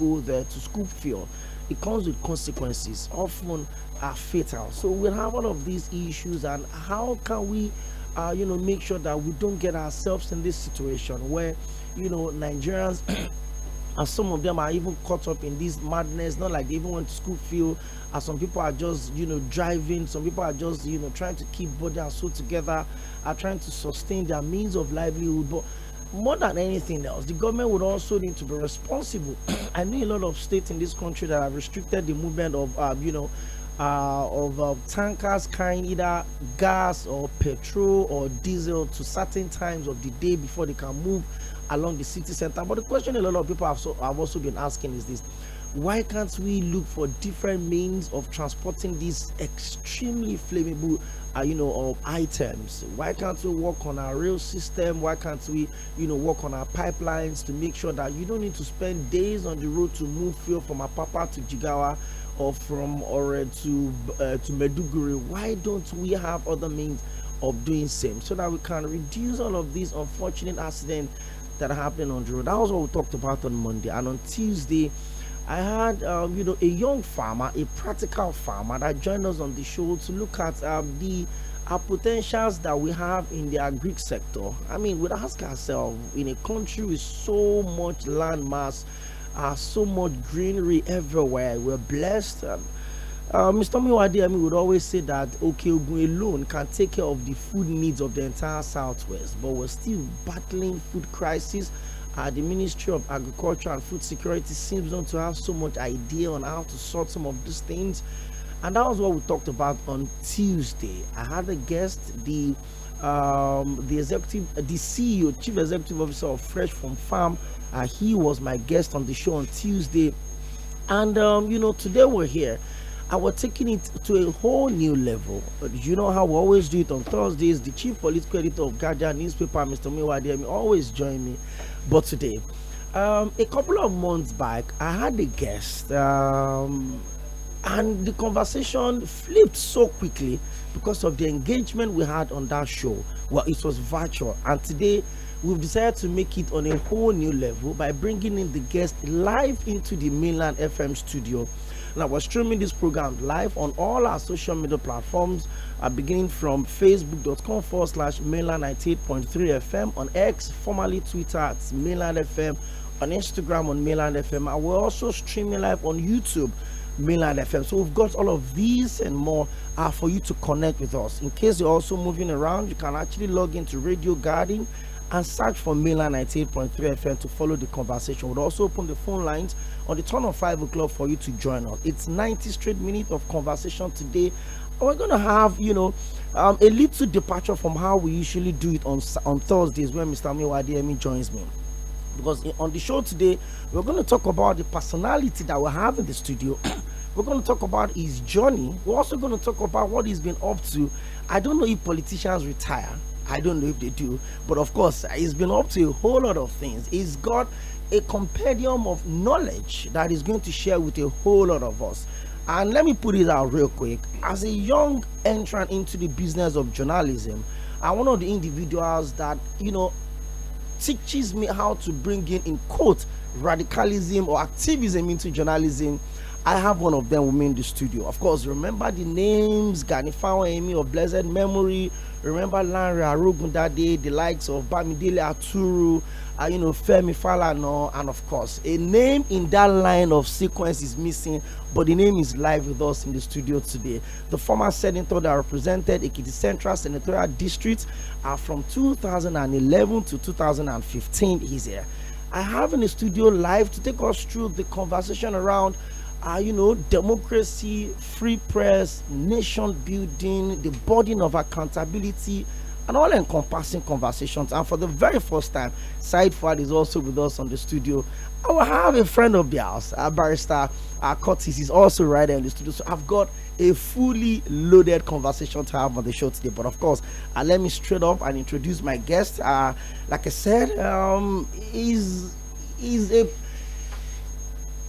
go there to scoop fuel, it comes with consequences, often are fatal. So we'll have all of these issues, and how can we make sure that we don't get ourselves in this situation where Nigerians and some of them are even caught up in this madness, not like they even went to school field, and some people are just driving, some people are just trying to keep body and soul together, are trying to sustain their means of livelihood. But more than anything else, the government would also need to be responsible. I know a lot of states in this country that have restricted the movement of tankers carrying either gas or petrol or diesel to certain times of the day before they can move along the city center. But the question a lot of people have also been asking is this: why can't we look for different means of transporting these extremely flammable items? Why can't we work on our rail system? Why can't we work on our pipelines to make sure that you don't need to spend days on the road to move fuel from Apapa to Jigawa or from Ore to Maiduguri? Why don't we have other means of doing same, so that we can reduce all of these unfortunate accidents that are happening on the road? That was what we talked about on Monday. And on Tuesday, I had a young farmer, a practical farmer, that joined us on the show to look at the potentials that we have in the agri sector. I mean, we ask ourselves, in a country with so much land mass, so much greenery everywhere, we're blessed. Mr. Miwadi would always say that Ogun alone can take care of the food needs of the entire Southwest, but we're still battling food crisis. The Ministry of Agriculture and Food Security seems not to have so much idea on how to sort some of these things, and that was what we talked about on Tuesday. I had a guest, the CEO, Chief Executive Officer of Fresh from Farm. He was my guest on the show on Tuesday, and today we're here. I was taking it to a whole new level. You know how we always do it on Thursdays. The chief political editor of Guardian newspaper, Mr. Miwadi, always join me. But today, a couple of months back, I had a guest, and the conversation flipped so quickly because of the engagement we had on that show. Well, it was virtual, and today we've decided to make it on a whole new level by bringing in the guest live into the Mainland FM studio. Now, we're streaming this program live on all our social media platforms, beginning from facebook.com/mainland 98.3 FM, on X, formerly Twitter at Mainland FM, on Instagram on Mainland FM, and we're also streaming live on YouTube, Mainland FM. So we've got all of these and more for you to connect with us. In case you're also moving around, you can actually log into Radio Garden and search for Mainland 98.3 FM to follow the conversation. We'll also open the phone lines on the turn of 5 o'clock for you to join us. It's 90 straight minutes of conversation today. We're going to have, a little departure from how we usually do it on Thursdays when Mr. Miwadi joins me. Because on the show today, we're going to talk about the personality that we have in the studio. We're going to talk about his journey. We're also going to talk about what he's been up to. I don't know if politicians retire. I don't know if they do, but of course he's been up to a whole lot of things. He's got a compendium of knowledge that he's going to share with a whole lot of us. And let me put it out real quick. As a young entrant into the business of journalism, I'm one of the individuals that teaches me how to bring in quote, radicalism or activism into journalism. I have one of them with me in the studio. Of course, remember the names: Ganifawa of blessed memory. Remember Lanre Arogun that day, the likes of Bamidele Aturu, Femi Falana, and of course, a name in that line of sequence is missing, but the name is live with us in the studio today. The former senator that represented Ekiti Central Senatorial District from 2011 to 2015, he's here. I have in the studio live to take us through the conversation around democracy, free press, nation building, the burden of accountability, and all encompassing conversations. And for the very first time, Said Fuad is also with us on the studio. I will have a friend of the house, barrister Pʀᴜᴜss, is also right there in the studio. So I've got a fully loaded conversation to have on the show today. But of course, let me straight up and introduce my guest. Like I said, is a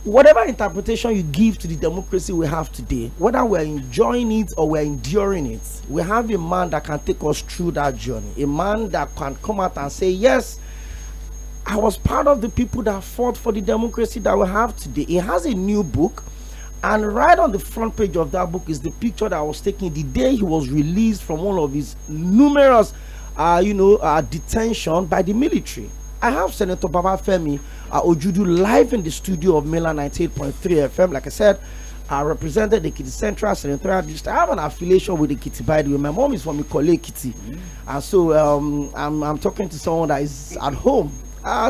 whatever interpretation you give to the democracy we have today, whether we're enjoying it or we're enduring it, we have a man that can take us through that journey. A man that can come out and say, yes, I was part of the people that fought for the democracy that we have today. He has a new book, and right on the front page of that book is the picture that was taken the day he was released from one of his numerous detention by the military. I have Senator Babafemi Ojudu live in the studio of Mela 98.3 FM. Like I said, I represented the Ekiti Central Senatorial District. I have an affiliation with Ekiti, by the way. My mom is from Ikole Ekiti, and so I'm talking to someone that is at home.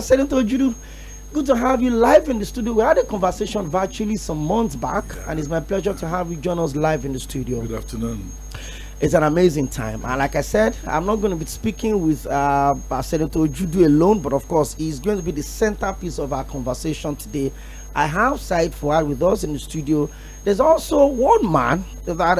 Senator Ojudu, good to have you live in the studio. We had a conversation virtually some months back, and it's my pleasure to have you join us live in the studio. Good afternoon. It's an amazing time, and like I said, I'm not going to be speaking with Senator Ojudu alone, but of course he's going to be the centerpiece of our conversation today. I have Said Fuad with us in the studio. There's also one man that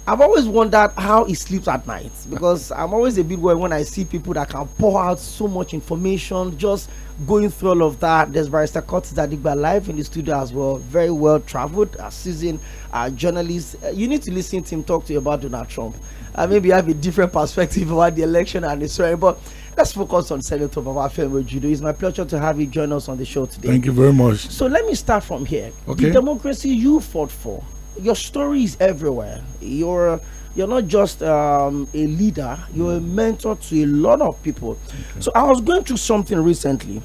I've always wondered how he sleeps at night, because I'm always a bit worried when I see people that can pour out so much information, just going through all of that. There's Barrister Curtis Adigba live in the studio as well, very well traveled, seasoned journalist. You need to listen to him talk to you about Donald Trump. Maybe you have a different perspective about the election and the story, but let's focus on Senator Babafemi Ojudu. It's my pleasure to have you join us on the show today. Thank you very much. So let me start from here. Okay. The democracy you fought for, your story is everywhere. You're not just a leader, you're a mentor to a lot of people. Okay. So I was going through something recently,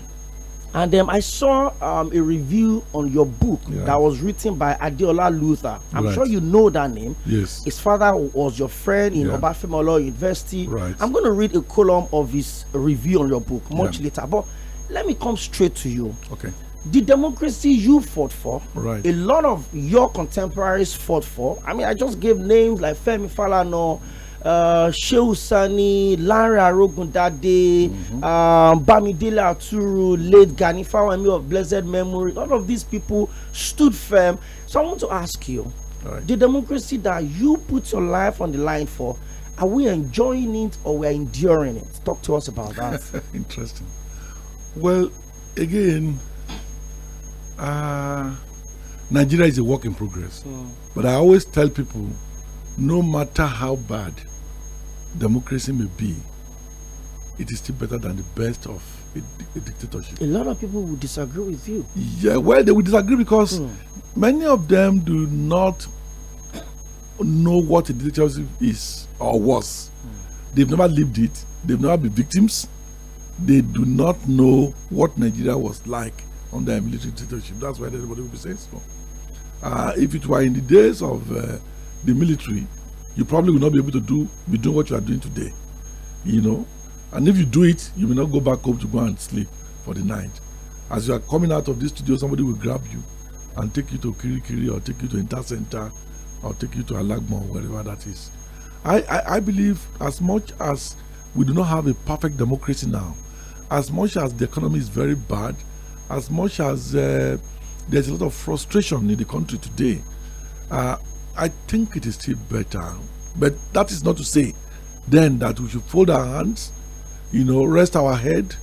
and I saw a review on your book that was written by Adeola Luther. I'm sure you know that name. Yes. His father was your friend in Obafemi University. Right. I'm going to read a column of his review on your book much later, but let me come straight to you. Okay. The democracy you fought for, a lot of your contemporaries fought for. I mean, I just gave names like Femi Falana, Shehu Sani, Lanre Arogundade, Bamidele Aturu, late Gani Fawemi of blessed memory. All of these people stood firm. So I want to ask you, the democracy that you put your life on the line for, are we enjoying it or we're enduring it? Talk to us about that. Interesting. Well, again, Nigeria is a work in progress. But I always tell people, no matter how bad democracy may be, it is still better than the best of a dictatorship. A lot of people will disagree with you. Yeah, well, they will disagree because many of them do not know what a dictatorship is or was. They've never lived it. They've never been victims. They do not know what Nigeria was like under a military dictatorship. That's why everybody will be saying so. If it were in the days of the military, you probably will not be able to be doing what you are doing today, you know. And if you do it, you will not go back home to go and sleep for the night. As you are coming out of this studio, somebody will grab you and take you to Kirikiri or take you to Intercenter or take you to Alagmo or wherever that is. I believe as much as we do not have a perfect democracy now, as much as the economy is very bad, as much as there's a lot of frustration in the country today, I think it is still better. But that is not to say then that we should fold our hands, you know, rest our head,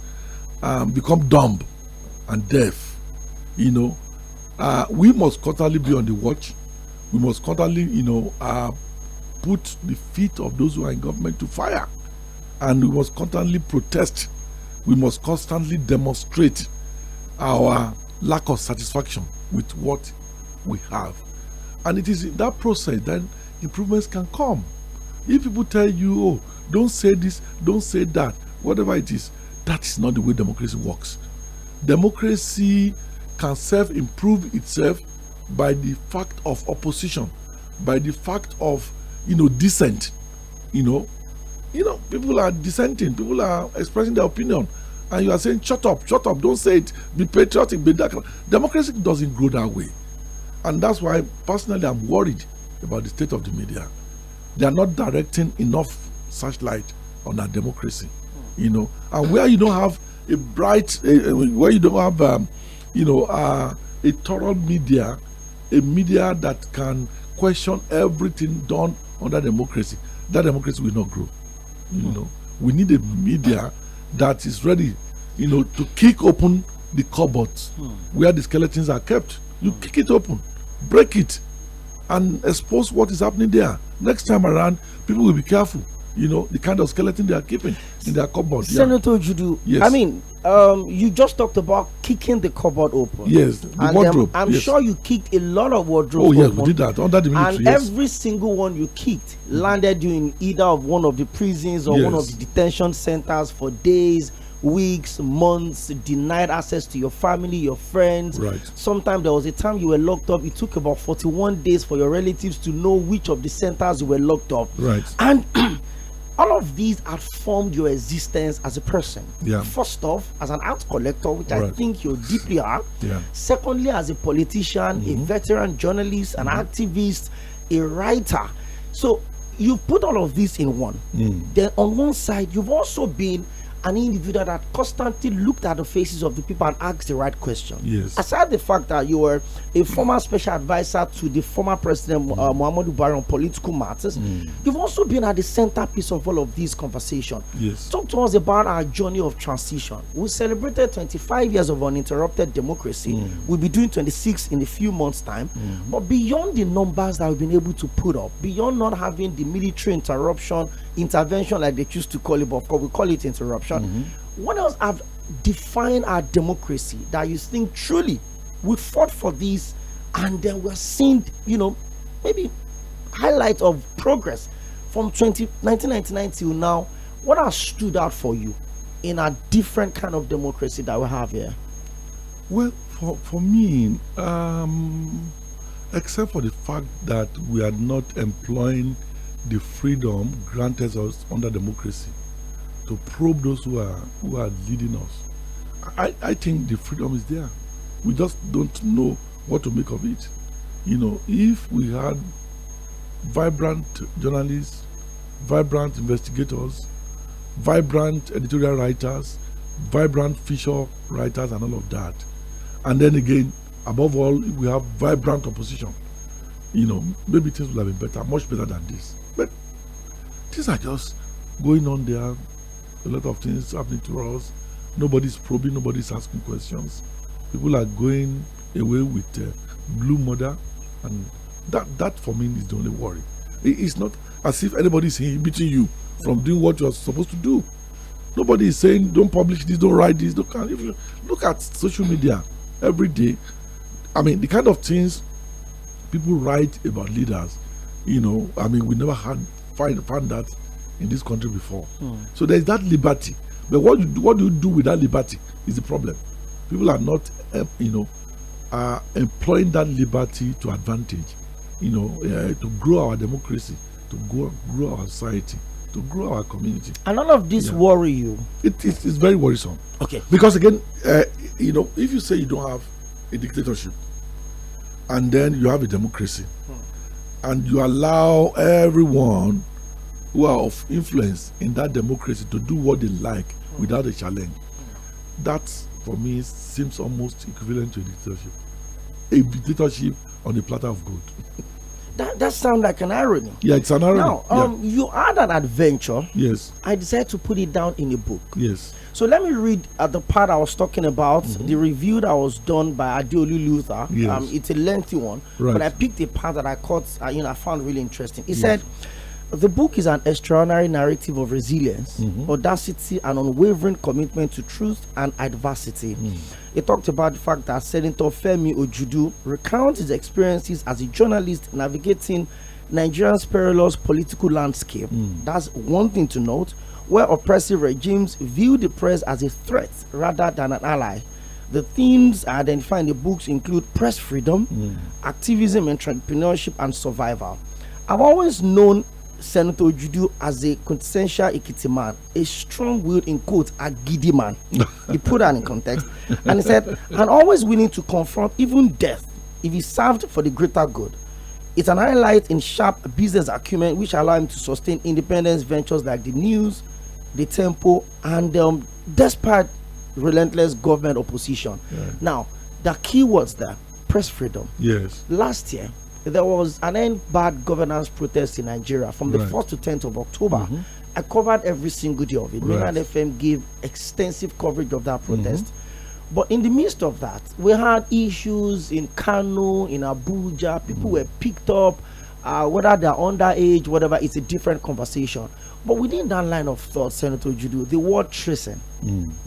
become dumb and deaf. You know, we must constantly be on the watch. We must constantly, you know, put the feet of those who are in government to fire, and we must constantly protest. We must constantly demonstrate our lack of satisfaction with what we have. And it is in that process that improvements can come. If people tell you, oh, don't say this, don't say that, whatever it is, that is not the way democracy works. Democracy can self-improve itself by the fact of opposition, by the fact of, you know, dissent. You know, people are dissenting, people are expressing their opinion, and you are saying, shut up, don't say it, be patriotic, be that. Democracy doesn't grow that way. And that's why, personally, I'm worried about the state of the media. They are not directing enough searchlight on our democracy, you know. And where you don't have a bright, where you don't have, a thorough media, a media that can question everything done under democracy, that democracy will not grow. You know, we need a media that is ready, you know, to kick open the cupboards where the skeletons are kept. You kick it open, break it, and expose what is happening there. Next time around, people will be careful. you know, the kind of skeleton they are keeping in their cupboard. Senator Judu, yes. I mean, you just talked about kicking the cupboard open. Yes, the wardrobe. I'm sure you kicked a lot of wardrobes. Oh, yes, open, we did that under the military. And every single one you kicked landed you in either of one of the prisons or one of the detention centers for days, weeks, months, denied access to your family, your friends. Right. Sometimes there was a time you were locked up. It took about 41 days for your relatives to know which of the centers you were locked up. Right. And all of these have formed your existence as a person. Yeah. First off, as an art collector, which I Right. think you deeply are. Yeah. Secondly, as a politician, a veteran journalist, an activist, a writer. So you put all of this in one. Then on one side, you've also been an individual that constantly looked at the faces of the people and asked the right question. Yes. Aside the fact that you were a former special advisor to the former president Muhammadu Buhari on political matters, you've also been at the centerpiece of all of these conversations. Yes. Talk to us about our journey of transition. We celebrated 25 years of uninterrupted democracy. We'll be doing 26 in a few months' time. But beyond the numbers that we've been able to put up, beyond not having the military intervention like they used to call it, but of course we call it interruption. What else have defined our democracy that you think truly we fought for this, and then we're seeing, you know, maybe highlight of progress from 1999 till now? What has stood out for you in a different kind of democracy that we have here? Well, for me, except for the fact that we are not employing the freedom granted us under democracy to probe those who are leading us, I think the freedom is there. We just don't know what to make of it. You know, if we had vibrant journalists, vibrant investigators, vibrant editorial writers, vibrant feature writers, and all of that, and then again, above all, we have vibrant opposition, you know, maybe things would have been better, much better than this. But things are just going on there. A lot of things happening to us. Nobody's probing, nobody's asking questions. People are going away with blue murder, and that for me is the only worry. It's not as if anybody's inhibiting you from doing what you're supposed to do. Nobody is saying don't publish this, don't write this. Don't. If you look at social media every day, I mean, the kind of things people write about leaders, you know, I mean, we never found that in this country before. So there's that liberty. But what do you do with that liberty is the problem. People are not, employing that liberty to advantage, you know, to grow our democracy, to grow our society, to grow our community. And all of this worry you? It's very worrisome. Okay. Because again, you know, if you say you don't have a dictatorship, and then you have a democracy, and you allow everyone who are of influence in that democracy to do what they like without a challenge, that for me seems almost equivalent to a dictatorship. A dictatorship on a platter of gold. That sounds like an irony. Yeah, it's an irony. Now, you had an adventure. Yes. I decided to put it down in a book. Yes. So let me read the part I was talking about, the review that was done by Adeolu. Yes. It's a lengthy one, Right. but I picked a part that I caught, I found really interesting. It said, the book is an extraordinary narrative of resilience, audacity, and unwavering commitment to truth and adversity. It talked about the fact that Senator Femi Ojudu recounts his experiences as a journalist navigating Nigeria's perilous political landscape. That's one thing to note, where oppressive regimes view the press as a threat rather than an ally. The themes identified in the books include press freedom, activism, entrepreneurship, and survival. I've always known Senator Ojudu as a quintessential Ekiti man, a strong-willed, in quotes, a giddy man. He put that in context, and he said, and always willing to confront even death if he served for the greater good. It's an highlight in sharp business acumen, which allow him to sustain independence ventures like the News, the Tempo, and despite relentless government opposition. Now, the key words there: press freedom. Yes. Last year, there was an end bad governance protest in Nigeria from the 1st to 10th of October. I covered every single day of it. Mainland FM gave extensive coverage of that protest. But in the midst of that, we had issues in Kano, in Abuja. People were picked up, whether they're underage, whatever, it's a different conversation. But within that line of thought, Senator Judu, the word treason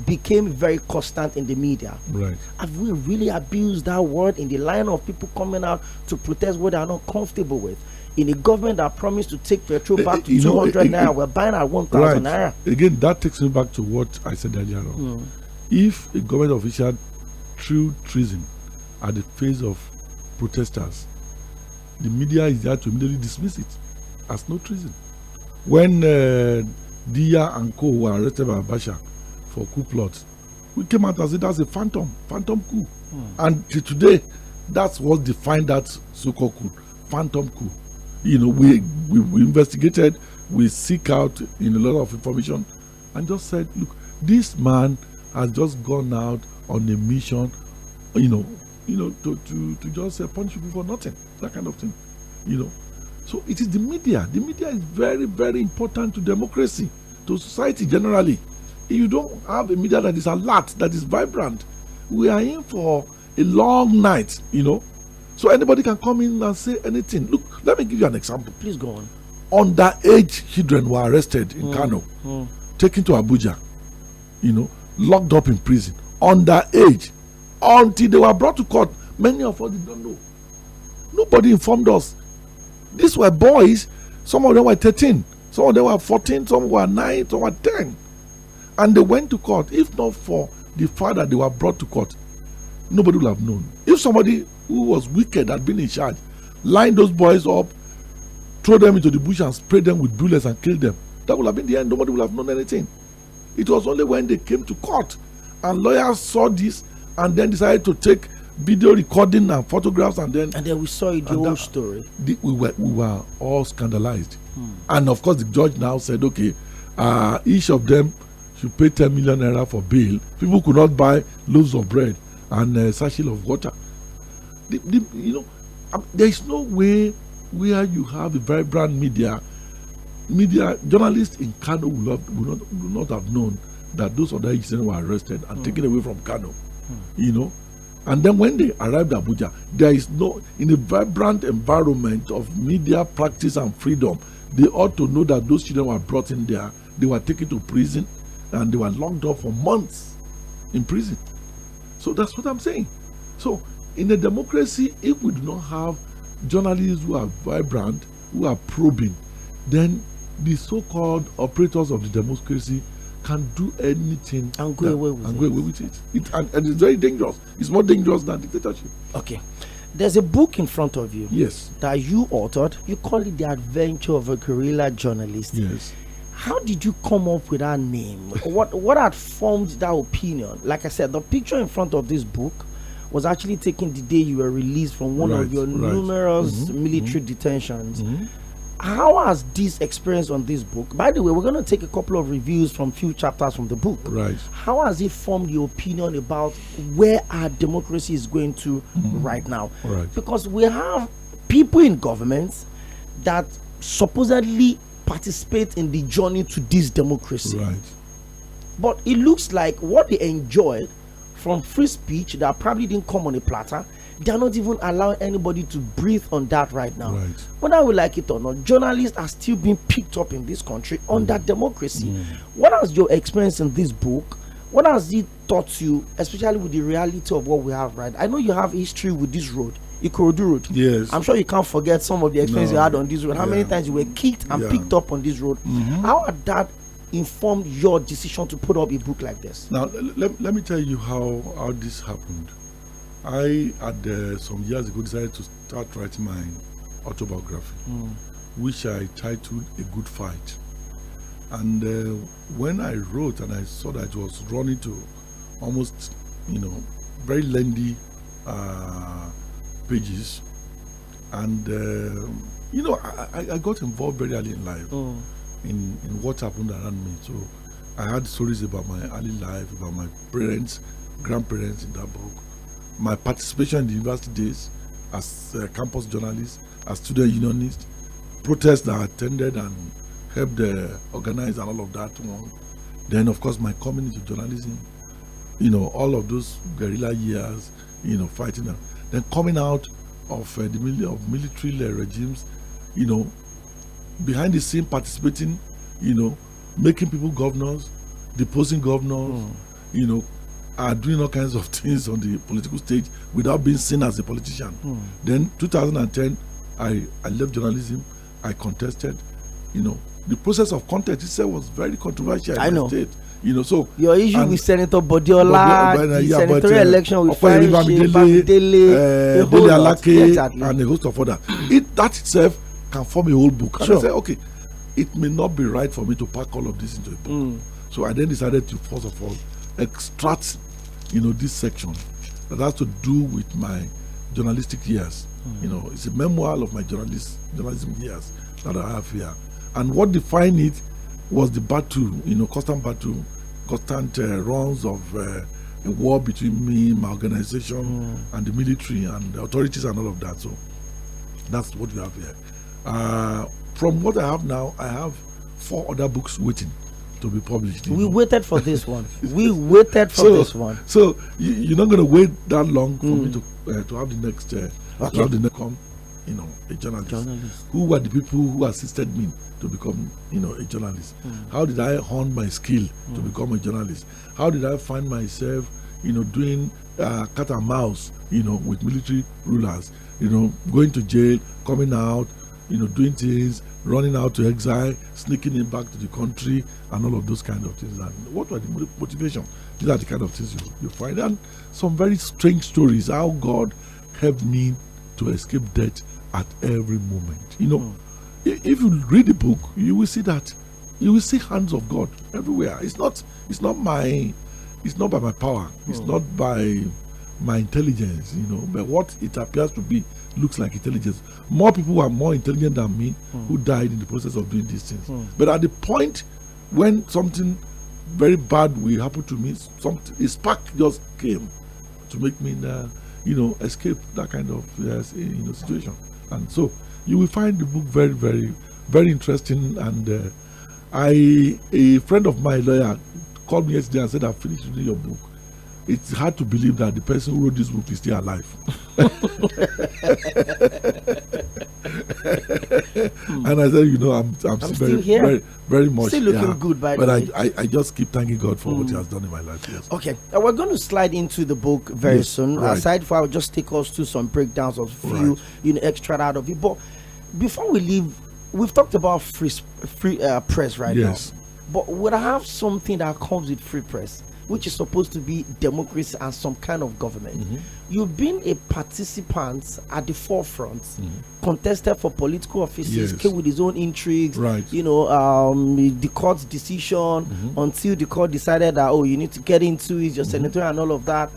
became very constant in the media. Right. Have we really abused that word in the line of people coming out to protest what they are not comfortable with? In a government that promised to take petrol back to 200 naira, we're buying at 1,000 naira. Again, that takes me back to what I said earlier on. If a government official threw treason at the face of protesters, the media is there to immediately dismiss it as no treason. When Dia and Co were arrested by Abacha for coup plot, we came out and said that's a phantom coup. And till today, that's what defined that so-called coup, phantom coup. You know, we investigated, we seek out in a lot of information, and just said, look, this man has just gone out on a mission, to just punish people for nothing, that kind of thing, So it is the media. The media is very, very important to democracy, to society generally. If you don't have a media that is alert, that is vibrant, we are in for a long night, So anybody can come in and say anything. Look, let me give you an example. Please go on. Underage children were arrested in Kano, taken to Abuja, locked up in prison. Underage. Until they were brought to court, many of us did not know. Nobody informed us. These were boys. Some of them were 13. Some of them were 14. Some were 9. Some were 10. And they went to court. If not for the fact that they were brought to court, nobody would have known. If somebody who was wicked had been in charge, line those boys up, throw them into the bush and spray them with bullets and kill them, that would have been the end. Nobody would have known anything. It was only when they came to court and lawyers saw this and then decided to take video recording and photographs, and then we saw the whole story. We were all scandalized. And of course the judge now said, okay, each of them should pay 10 million naira for bail. People could not buy loaves of bread and a sachet of water. There is no way where you have a vibrant media journalists in Kano would not have known that those other citizens were arrested and taken away from Kano. And then when they arrived at Abuja, there is no, in a vibrant environment of media practice and freedom, they ought to know that those children were brought in there, they were taken to prison, and they were locked up for months in prison. So that's what I'm saying. So in a democracy, if we do not have journalists who are vibrant, who are probing, then the so-called operators of the democracy can do anything and go away with it. And it's very dangerous. It's more dangerous than dictatorship. Okay. There's a book in front of you. Yes. That you authored. You call it The Adventure of a Guerrilla Journalist. Yes. How did you come up with that name? What had formed that opinion? Like I said, the picture in front of this book was actually taken the day you were released from one of your numerous military detentions. How has this experience on this book, by the way, we're going to take a couple of reviews from few chapters from the book. Right. How has it formed your opinion about where our democracy is going to right now? Right. Because we have people in government that supposedly participate in the journey to this democracy. Right. But it looks like what they enjoyed from free speech that probably didn't come on a platter, they're not even allowing anybody to breathe on that right now. Right. Whether we like it or not, journalists are still being picked up in this country under democracy. What has your experience in this book, what has it taught you, especially with the reality of what we have right? I know you have history with this road, Ikorodu Road. Yes. I'm sure you can't forget some of the experience you had on this road. How many times you were kicked and picked up on this road? How had that informed your decision to put up a book like this? Now, let me tell you how this happened. I had some years ago decided to start writing my autobiography, which I titled A Good Fight. And when I wrote and I saw that it was running to almost, very lengthy pages, and I got involved very early in life in what happened around me. So I had stories about my early life, about my parents, grandparents in that book. My participation in the university days as a campus journalist, as student unionist, protests that I attended and helped organize and all of that one. Then, of course, my coming into journalism, all of those guerrilla years, fighting them. Then coming out of the military regimes, behind the scene participating making people governors, deposing governors, are doing all kinds of things on the political stage without being seen as a politician. Then 2010, I left journalism. I contested. The process of contest itself was very controversial in the state. So your issue with Senator Bodiola, the senatorial election with Bᴜɪᴜ and a host of others. That itself can form a whole book. And I said, okay, it may not be right for me to pack all of this into a book. So I then decided to first of all extract, this section that has to do with my journalistic years. It's a memoir of my journalism years that I have here. And what defined it was the battle, constant runs of a war between me, my organization, and the military and the authorities and all of that. So that's what we have here. From what I have now, I have 4 other books waiting to be published. We waited for this one. We waited for this one. So you're not going to wait that long for me to have the next, a journalist. Who were the people who assisted me to become, a journalist? How did I hone my skill to become a journalist? How did I find myself, doing cat and mouse, with military rulers, going to jail, coming out, doing things, running out to exile, sneaking in back to the country, and all of those kind of things. And what were the motivation? These are the kind of things you find. And some very strange stories, how God helped me to escape death at every moment. If you read the book, you will see that you will see hands of God everywhere. It's not by my power, it's not by my intelligence, but what it appears to be looks like intelligence. More people are more intelligent than me who died in the process of doing these things. But at the point when something very bad will happen to me, a spark just came to make me escape that kind of situation. And so you will find the book very, very, very interesting. And a friend of my lawyer called me yesterday and said, "I've finished reading your book." It's hard to believe that the person who wrote this book is still alive. And I said, I'm still here. Very, very much. Still looking good, by the way. But I just keep thanking God for what He has done in my life. Yes. Okay, we're going to slide into the book very soon. Right. Aside from, I'll just take us to some breakdowns of few, extra out of it. But before we leave, we've talked about free press right now. But would I have something that comes with free press, which is supposed to be democracy and some kind of government? You've been a participant at the forefront, contested for political offices, came with his own intrigues, the court's decision until the court decided that, you need to get into it, your senatorial and all of that.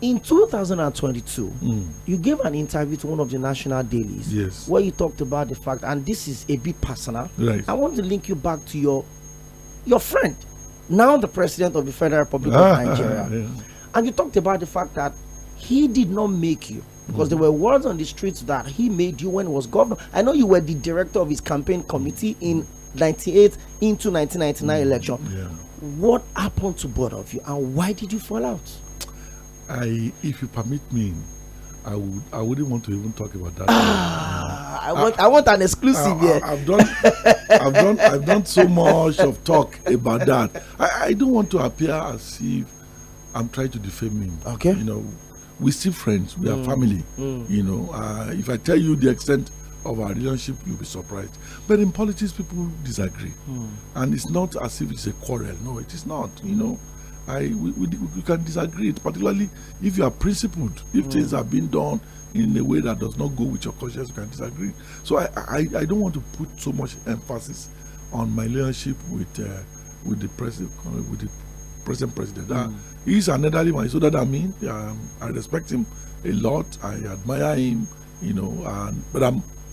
In 2022, you gave an interview to one of the national dailies where you talked about the fact, and this is a bit personal, I want to link you back to your friend, now the president of the Federal Republic of Nigeria. And you talked about the fact that he did not make you, because there were words on the streets that he made you when he was governor. I know you were the director of his campaign committee in 98 into 1999 election. What happened to both of you, and why did you fall out? If you permit me, I wouldn't want to even talk about that. I want an exclusive here. I've done so much of talk about that. I don't want to appear as if I'm trying to defame him. Okay. We're still friends. We are family. If I tell you the extent of our relationship, you'll be surprised. But in politics, people disagree, and it's not as if it's a quarrel. No, it is not. We can disagree, particularly if you are principled. If things are being done in a way that does not go with your conscience, you can disagree. So I don't want to put so much emphasis on my relationship with the present president. He's an elderly man, so that I respect him a lot. I admire him, but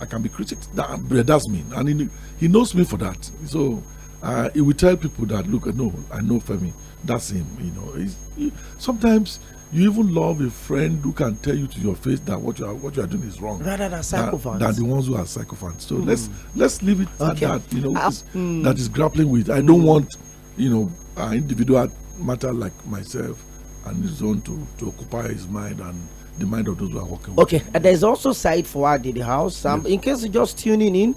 I can be critical. That's me, and he knows me for that. So he will tell people that, look, no, I know Femi. That's him. Sometimes you even love a friend who can tell you to your face that what you are doing is wrong, rather than sycophants. Than the ones who are sycophants. So let's leave it at that. That is grappling with. I don't want an individual matter like myself and his own to occupy his mind and the mind of those who are working. Okay, and there's also Said Fawad in the house. In case you're just tuning in,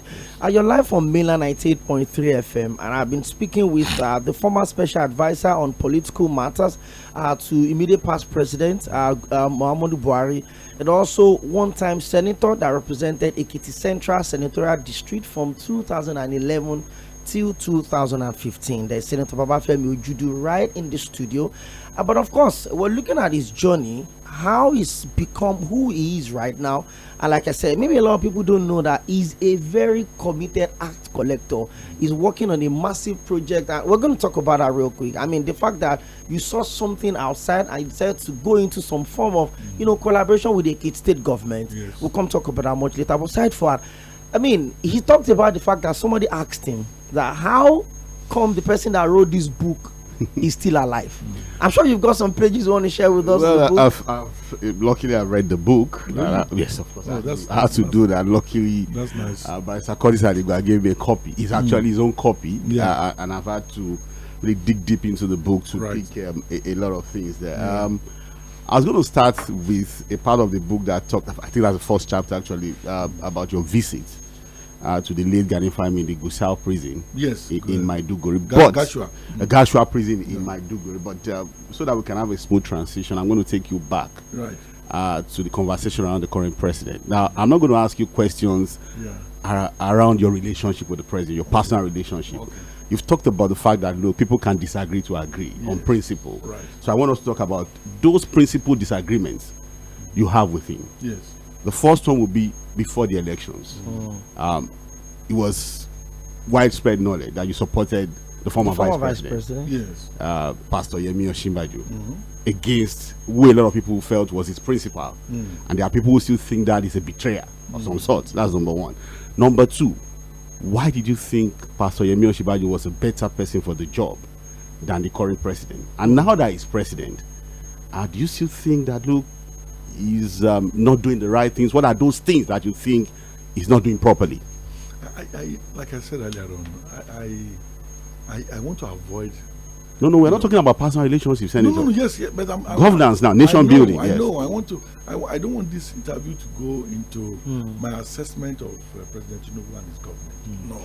you're live on Mainland 98.3 FM, and I've been speaking with the former special advisor on political matters to immediate past president Muhammadu Buhari, and also one-time senator that represented Ekiti Central Senatorial District from 2011 till 2015. There's Senator Babafemi Ojudu right in the studio. But of course, we're looking at his journey, how he's become who he is right now. And like I said, maybe a lot of people don't know that he's a very committed act collector. He's working on a massive project, and we're going to talk about that real quick. I mean, the fact that you saw something outside and you decided to go into some form of, collaboration with the Ekiti state government. Yes. We'll come talk about that much later. But aside for that, I mean, he talked about the fact that somebody asked him that how come the person that wrote this book is still alive. I'm sure you've got some pages you want to share with us. Well, luckily I've read the book. Really? Yes, of course. Oh, I had to do that. Luckily, that's nice. By Tᴡɪᴛᴛᴏ gave me a copy. It's actually his own copy. Yeah. And I've had to really dig deep into the book to pick a lot of things there. I was going to start with a part of the book that talked, I think that's the first chapter actually, about your visit to the late Gani family in the Gusau prison. Yes, in Maiduguri. Gashua prison in Maiduguri. But so that we can have a smooth transition, I'm going to take you back to the conversation around the current president. Now, I'm not going to ask you questions around your relationship with the president, your personal relationship. Okay. You've talked about the fact that look, people can disagree to agree on principle. Right. So I want us to talk about those principal disagreements you have with him. Yes. The first one will be before the elections. It was widespread knowledge that you supported the former vice president. Yes. Pastor Yemi Osinbajo, against who a lot of people felt was his principal. And there are people who still think that is a betrayal of some sort. That's number one. Number two, why did you think Pastor Yemi Osinbajo was a better person for the job than the current president? And now that he's president, do you still think that, look, he's not doing the right things? What are those things that you think he's not doing properly? I like I said earlier on, I want to avoid. No, we're not talking about personal relationships. No, yes, but governance now, nation building. I know. I don't want this interview to go into my assessment of President Tinubu and his government. No,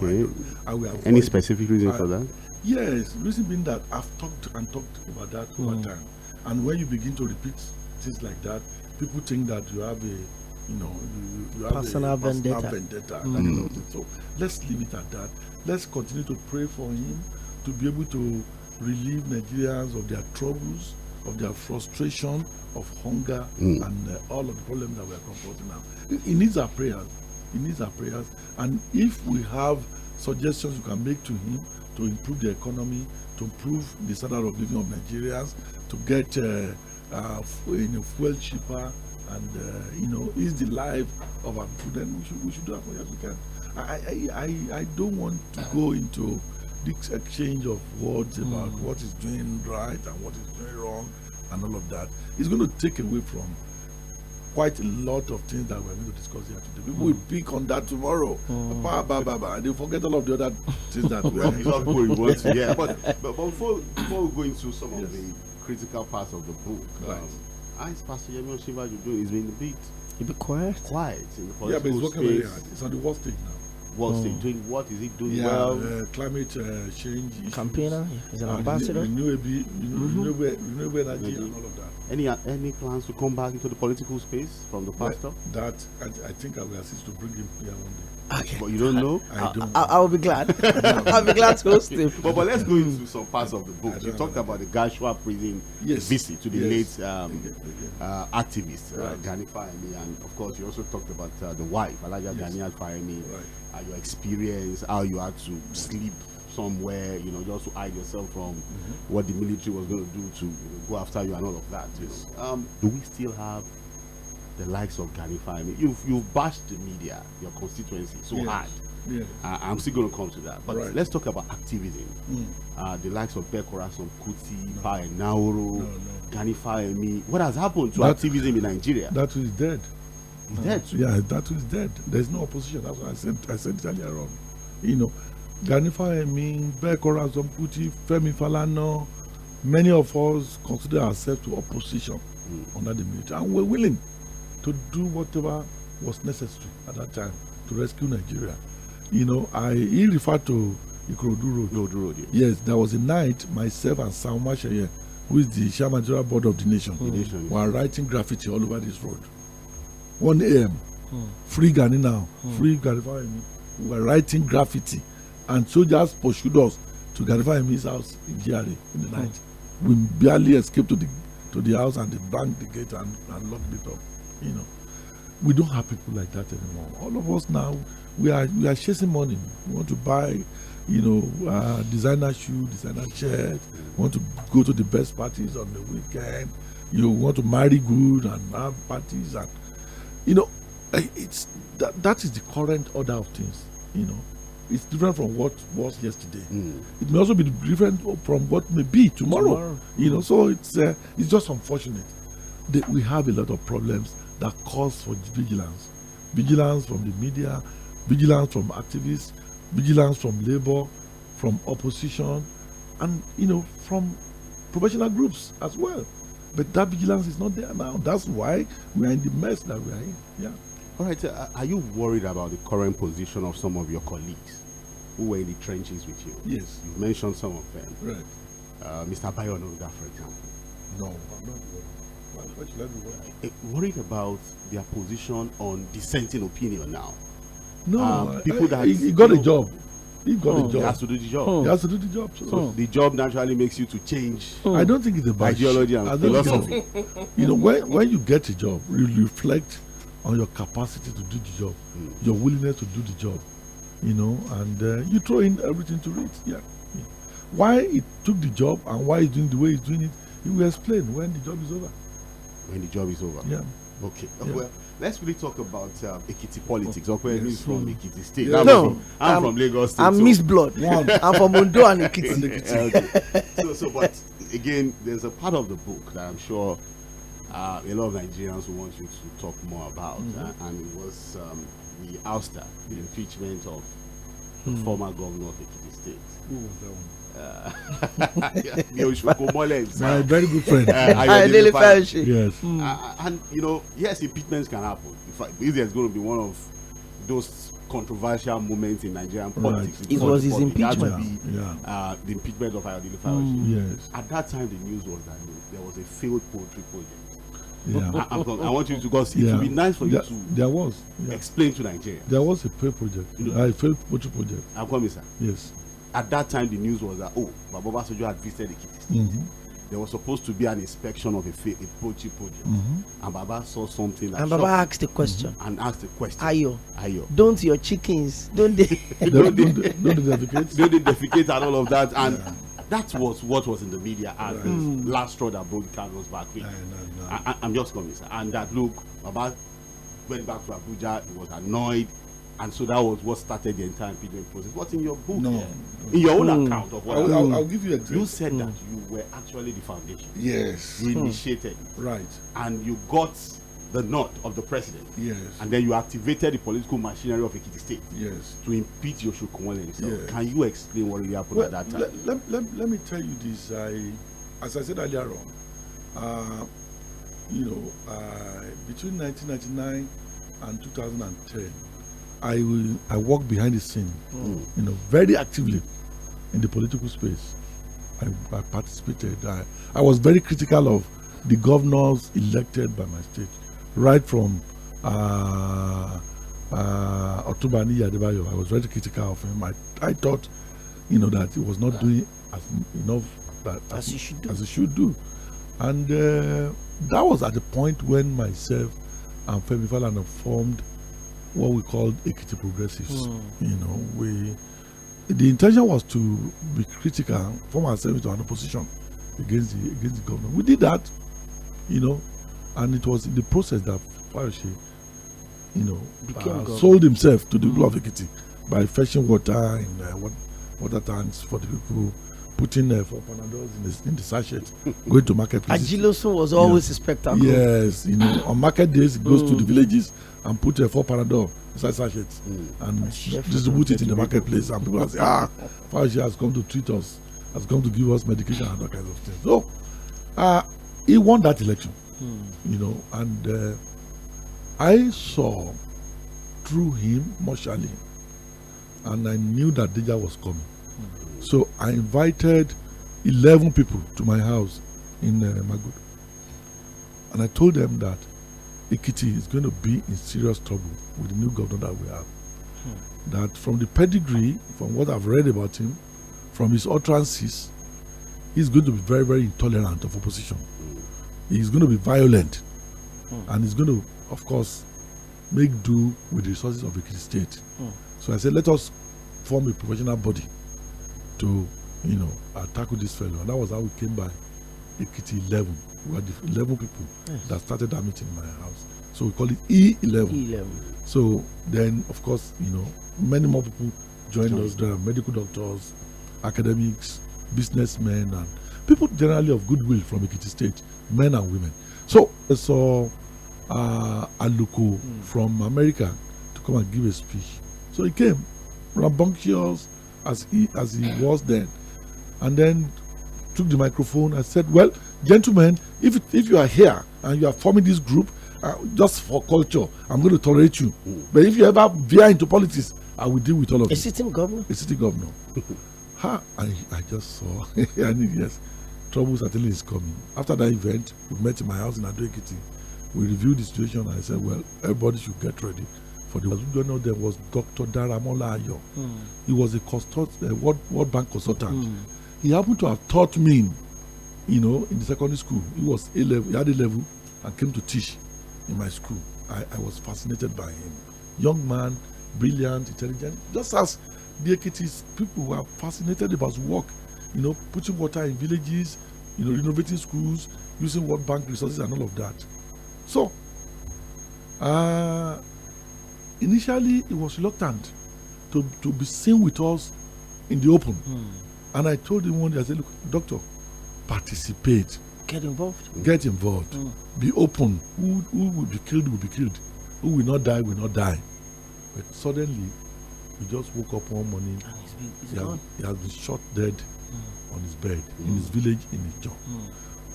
I will avoid. Any specific reason for that? Yes, reason being that I've talked about that over time, and when you begin to repeat things like that, people think that you have a you have personal vendetta. So let's leave it at that. Let's continue to pray for him to be able to relieve Nigerians of their troubles, of their frustration, of hunger, and all of the problems that we are confronting now. He needs our prayers. He needs our prayers. And if we have suggestions we can make to him to improve the economy, to improve the standard of living of Nigerians, to get fuel cheaper, and ease the life of our people, then we should do as much as we can. I don't want to go into this exchange of words about what is doing right and what is doing wrong and all of that. It's going to take away from quite a lot of things that we're going to discuss here today. People will pick on that tomorrow. And they forget all of the other things that we are. Yeah, but before we go into some of the critical parts of the book, how is Pastor Yemi Osinbajo doing? He's been a bit quiet in the political but he's working very hard. It's on the worst stage now. What stage? Doing what? Is he doing well? Climate change issues. Campaigner, he's an ambassador. Renewable energy and all of that. Any plans to come back into the political space from the pastor? That I think I will assist to bring him here one day. Okay. But you don't know? I don't. I will be glad. I'll be glad to host him. But let's go into some parts of the book. You talked about the Gashua prison visit to the late activist, Gani Fahimi, and of course you also talked about the wife, Alhaja Gani Fahimi, your experience, how you had to sleep somewhere, just to hide yourself from what the military was going to do to go after you and all of that. Do we still have the likes of Gani Fahimi? You've bashed the media, your constituency, hard. Yes. I'm still going to come to that. But let's talk about activism. The likes of Bekorason Kuti, Pai Nauru, Gani Fahimi. What has happened to activism in Nigeria? That is dead. He's dead too. Yeah, that is dead. There's no opposition. That's what I said it earlier on. Gani Fahimi, Bekorason Kuti, Femi Falana, many of us consider ourselves to opposition under the military, and we're willing to do whatever was necessary at that time to rescue Nigeria. He referred to Ikorodu Road. Yes, there was a night myself and 𝐶, who is the chairman general board of the nation, were writing graffiti all over this road. 1 a.m. Free Gani now, free Garifa. We were writing graffiti, and soldiers pursued us to Garifa his house in GRA in the night. We barely escaped to the house, and they banged the gate and locked it up. We don't have people like that anymore. All of us now, we are chasing money. We want to buy, designer shoe, designer shirt. We want to go to the best parties on the weekend. You want to marry good and have parties, and it's that is the current order of things. It's different from what was yesterday. It may also be different from what may be tomorrow. So it's just unfortunate that we have a lot of problems that calls for vigilance from the media, vigilance from activists, vigilance from labor, from opposition, and from professional groups as well. But that vigilance is not there now. That's why we are in the mess that we are in. Yeah. All right. Are you worried about the current position of some of your colleagues who were in the trenches with you? Yes. You've mentioned some of them. Right. Mr. Bayo Onoruga, for example. No, I'm not worried. Why should I be worried? Worried about their position on dissenting opinion now? No, people that he got a job. He got a job. He has to do the job. He has to do the job. So the job naturally makes you to change. I don't think it's about ideology and philosophy. When you get a job, you reflect on your capacity to do the job, your willingness to do the job, and you throw in everything to it. Yeah. Why he took the job and why he's doing the way he's doing it, he will explain when the job is over. When the job is over. Yeah. Okay. Yeah. Well, let's really talk about Ekiti politics. Oᴑᴜ is from Ekiti State. No, I'm from Lagos State. I'm mixed blood. I'm from Ondo and Ekiti. Okay. But again, there's a part of the book that I'm sure a lot of Nigerians will want you to talk more about, and it was the ouster, the impeachment of the former governor of Ekiti State. Who was that one? My very good friend. Yes. Mm. And yes, impeachments can happen. If there's going to be one of those controversial moments in Nigerian politics, it was his impeachment. The impeachment of Lɪධᴇ. Yes. At that time, the news was that there was a failed poultry project. Yeah. I want you to go see. It would be nice for you to explain to Nigeria. There was a failed project. A failed poultry project. I'm coming, sir. Yes. At that time, the news was that WဃÇō had visited Ekiti State. There was supposed to be an inspection of a poultry project, and Baba saw something. And Baba asked a question. And asked a question. Ayo, don't your chickens don't they don't defecate? Don't they defecate and all of that? And that was what was in the media as the last straw that broke the camel's back. I'm just coming, sir. And that Baba went back to Abuja. He was annoyed. And so that was what started the entire impeachment process. What's in your book? No. In your own account of what I'll give you example. You said that you were actually the foundation. Yes. You initiated. Right. And you got the nod of the president. Yes. And then you activated the political machinery of Ekiti State. Yes. To impeach Yᴏᴜᴜᴜ himself. Yes. Can you explain what really happened at that time? Let me tell you this. As I said earlier on, between 1999 and 2010, I worked behind the scene, very actively in the political space. I participated. I was very critical of the governors elected by my state, right from Otunbani Adebayo. I was very critical of him. I thought, that he was not doing enough as he should do. And that was at the point when myself and Femi Falana formed what we called Ekiti Progressives. The intention was to be critical, form ourselves into an opposition against the government. We did that, and it was in the process that Pʀᴜᴜᴜ, sold himself to the people of Ekiti by fetching water in water tanks for the people, putting 4 Panadols in the sachet, going to marketplaces. Ajilosun was always a spectacle. Yes, on market days, he goes to the villages and put 4 Panadol inside sachets and distribute it in the marketplace. And people say, Pʀᴜᴜᴜ has come to treat us, has come to give us medication and all kinds of things. So, he won that election, and I saw through him martially, and I knew that danger was coming. So I invited 11 people to my house in Magud, and I told them that Ekiti is going to be in serious trouble with the new governor that we have. That from the pedigree, from what I've read about him, from his utterances, he's going to be very, very intolerant of opposition. He's going to be violent, and he's going to, of course, make do with the resources of Ekiti State. So I said, let us form a professional body to, tackle this fellow. And that was how we came by Ekiti 11. We had 11 people that started that meeting in my house. So we call it E11. So then, of course, many more people joined us. There are medical doctors, academics, businessmen, and people generally of goodwill from Ekiti State, men and women. So I saw Aluko from America to come and give a speech. So he came, rambunctious as he was then, and then took the microphone and said, well, gentlemen, if you are here and you are forming this group just for culture, I'm going to tolerate you. But if you ever veer into politics, I will deal with all of you. A sitting governor? A sitting governor. I just saw, yes, trouble certainly is coming. After that event, we met in my house in Ado-Ekiti. We reviewed the situation, and I said, well, everybody should get ready for the. As we don't know, there was Dr. Daramola Ayo. He was a World Bank consultant. He happened to have taught me, in the secondary school. He was A-level, he had A-level, and came to teach in my school. I was fascinated by him. Young man, brilliant, intelligent, just as the Ekiti people were fascinated about his work, putting water in villages, renovating schools, using World Bank resources and all of that. So, initially he was reluctant to be seen with us in the open. And I told him one day, I said, look, doctor, participate. Get involved. Get involved. Be open. Who will be killed will be killed. Who will not die will not die. But suddenly, he just woke up one morning. And he's gone. He has been shot dead on his bed in his village in Ijaw.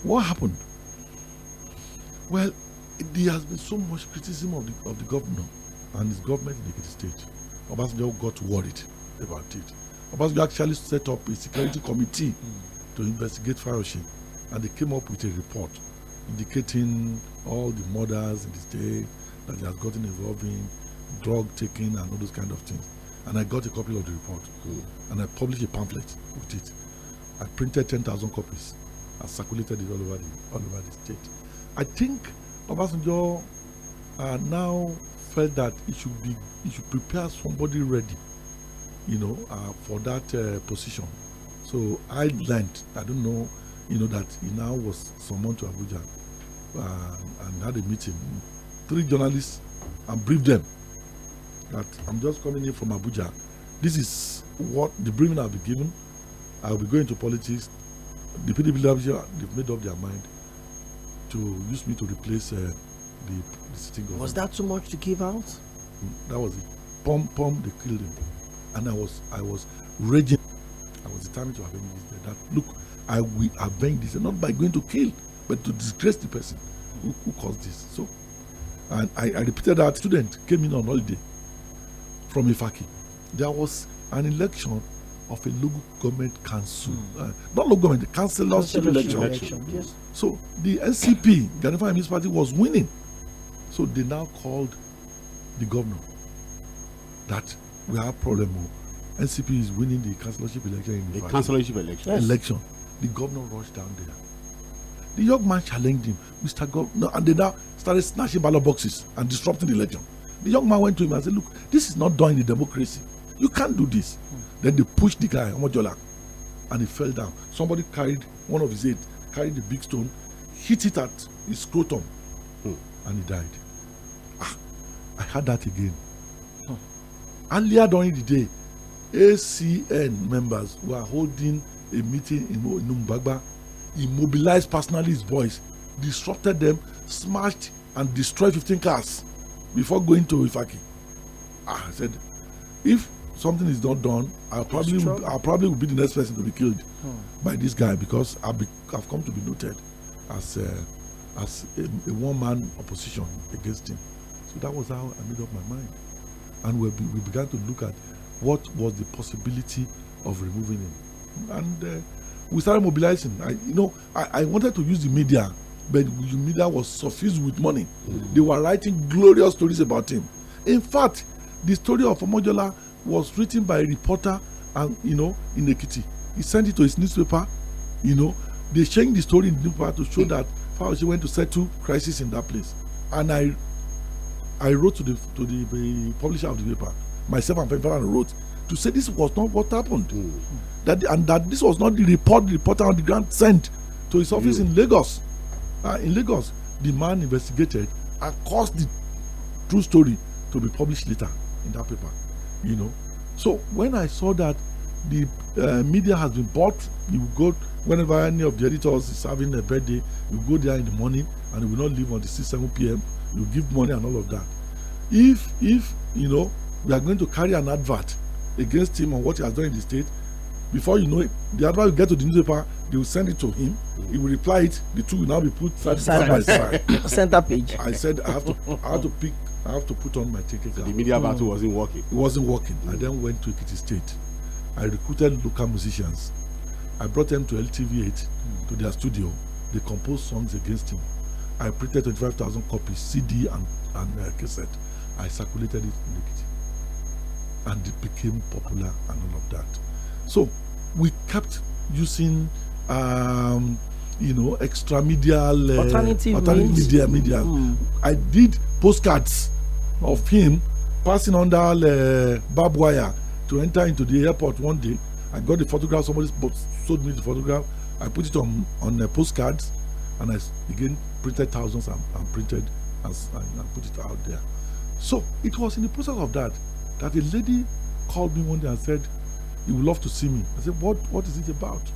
What happened? Well, there has been so much criticism of the governor and his government in the Ekiti State. Obasanjo got worried about it. Obasanjo actually set up a security committee to investigate Fayose, and they came up with a report indicating all the murders in the state that he has gotten involved in, drug taking and all those kind of things. And I got a copy of the report, and I published a pamphlet with it. I printed 10,000 copies and circulated it all over the state. I think Obasanjo now felt that he should prepare somebody ready, for that position. So I learned, I don't know, that he now was summoned to Abuja and had a meeting. 3 journalists, and briefed them that I'm just coming in from Abuja. This is what the briefing I'll be given. I'll be going to politics. The PDP they've made up their mind to use me to replace the sitting government. Was that too much to give out? That was it. Pom, they killed him. And I was raging. I was determined to avenge this. That look, I will avenge this, and not by going to kill, but to disgrace the person who caused this. So, and I repeated that. Student came in on holiday from Ifaki. There was an election of a local government council, not local government, the councillorship election. Yes. So the NCP, Ghana Municipal Party, was winning. So they now called the governor that we have a problem. NCP is winning the councillorship election in The Ifaki. councillorship election. The governor rushed down there. The young man challenged him, Mr. Governor, and they now started snatching ballot boxes and disrupting the election. The young man went to him and said, look, this is not done in a democracy. You can't do this. Then they pushed the guy, Omojola, and he fell down. Somebody one of his aides, carried the big stone, hit it at his scrotum, and he died. I had that again. Earlier during the day, ACN members were holding a meeting in Umbagba. He mobilized personally his boys, disrupted them, smashed and destroyed 15 cars before going to Ifaki. I said, if something is not done, I probably will be the next person to be killed by this guy, because I've come to be noted as a one-man opposition against him. So So that was how I made up my mind. And we began to look at what was the possibility of removing him. And we started mobilizing. I wanted to use the media, but the media was suffused with money. They were writing glorious stories about him. In fact, the story of Omojola was written by a reporter and in Ekiti. He sent it to his newspaper. They changed the story in the newspaper to show that Fauci went to settle crisis in that place. And I wrote to the publisher of the paper, myself and Pemper, wrote to say this was not what happened. That this was not the report the reporter on the ground sent to his office in Lagos. In Lagos, the man investigated and caused the true story to be published later in that paper. So when I saw that the media has been bought, you will go whenever any of the editors is having a birthday, you go there in the morning and you will not leave until 6-7 p.m. You give money and all of that. If we are going to carry an advert against him on what he has done in the state, before you know it, the advert will get to the newspaper, they will send it to him, he will reply it, the two will now be put side by side. Center page. I said I have to put on my ticket. So the media battle wasn't working. It wasn't working. I then went to Ekiti State. I recruited local musicians. I brought them to LTV8 to their studio. They composed songs against him. I printed 25,000 copies, CD and cassette. I circulated it in Ekiti. And it became popular and all of that. So we kept using extramedial alternative media. I did postcards of him passing under barbed wire to enter into the airport one day. I got the photograph, somebody sold me the photograph. I put it on postcards, and I again printed thousands and printed and put it out there. So it was in the process of that a lady called me one day and said, "You would love to see me." I said, "What is it about?"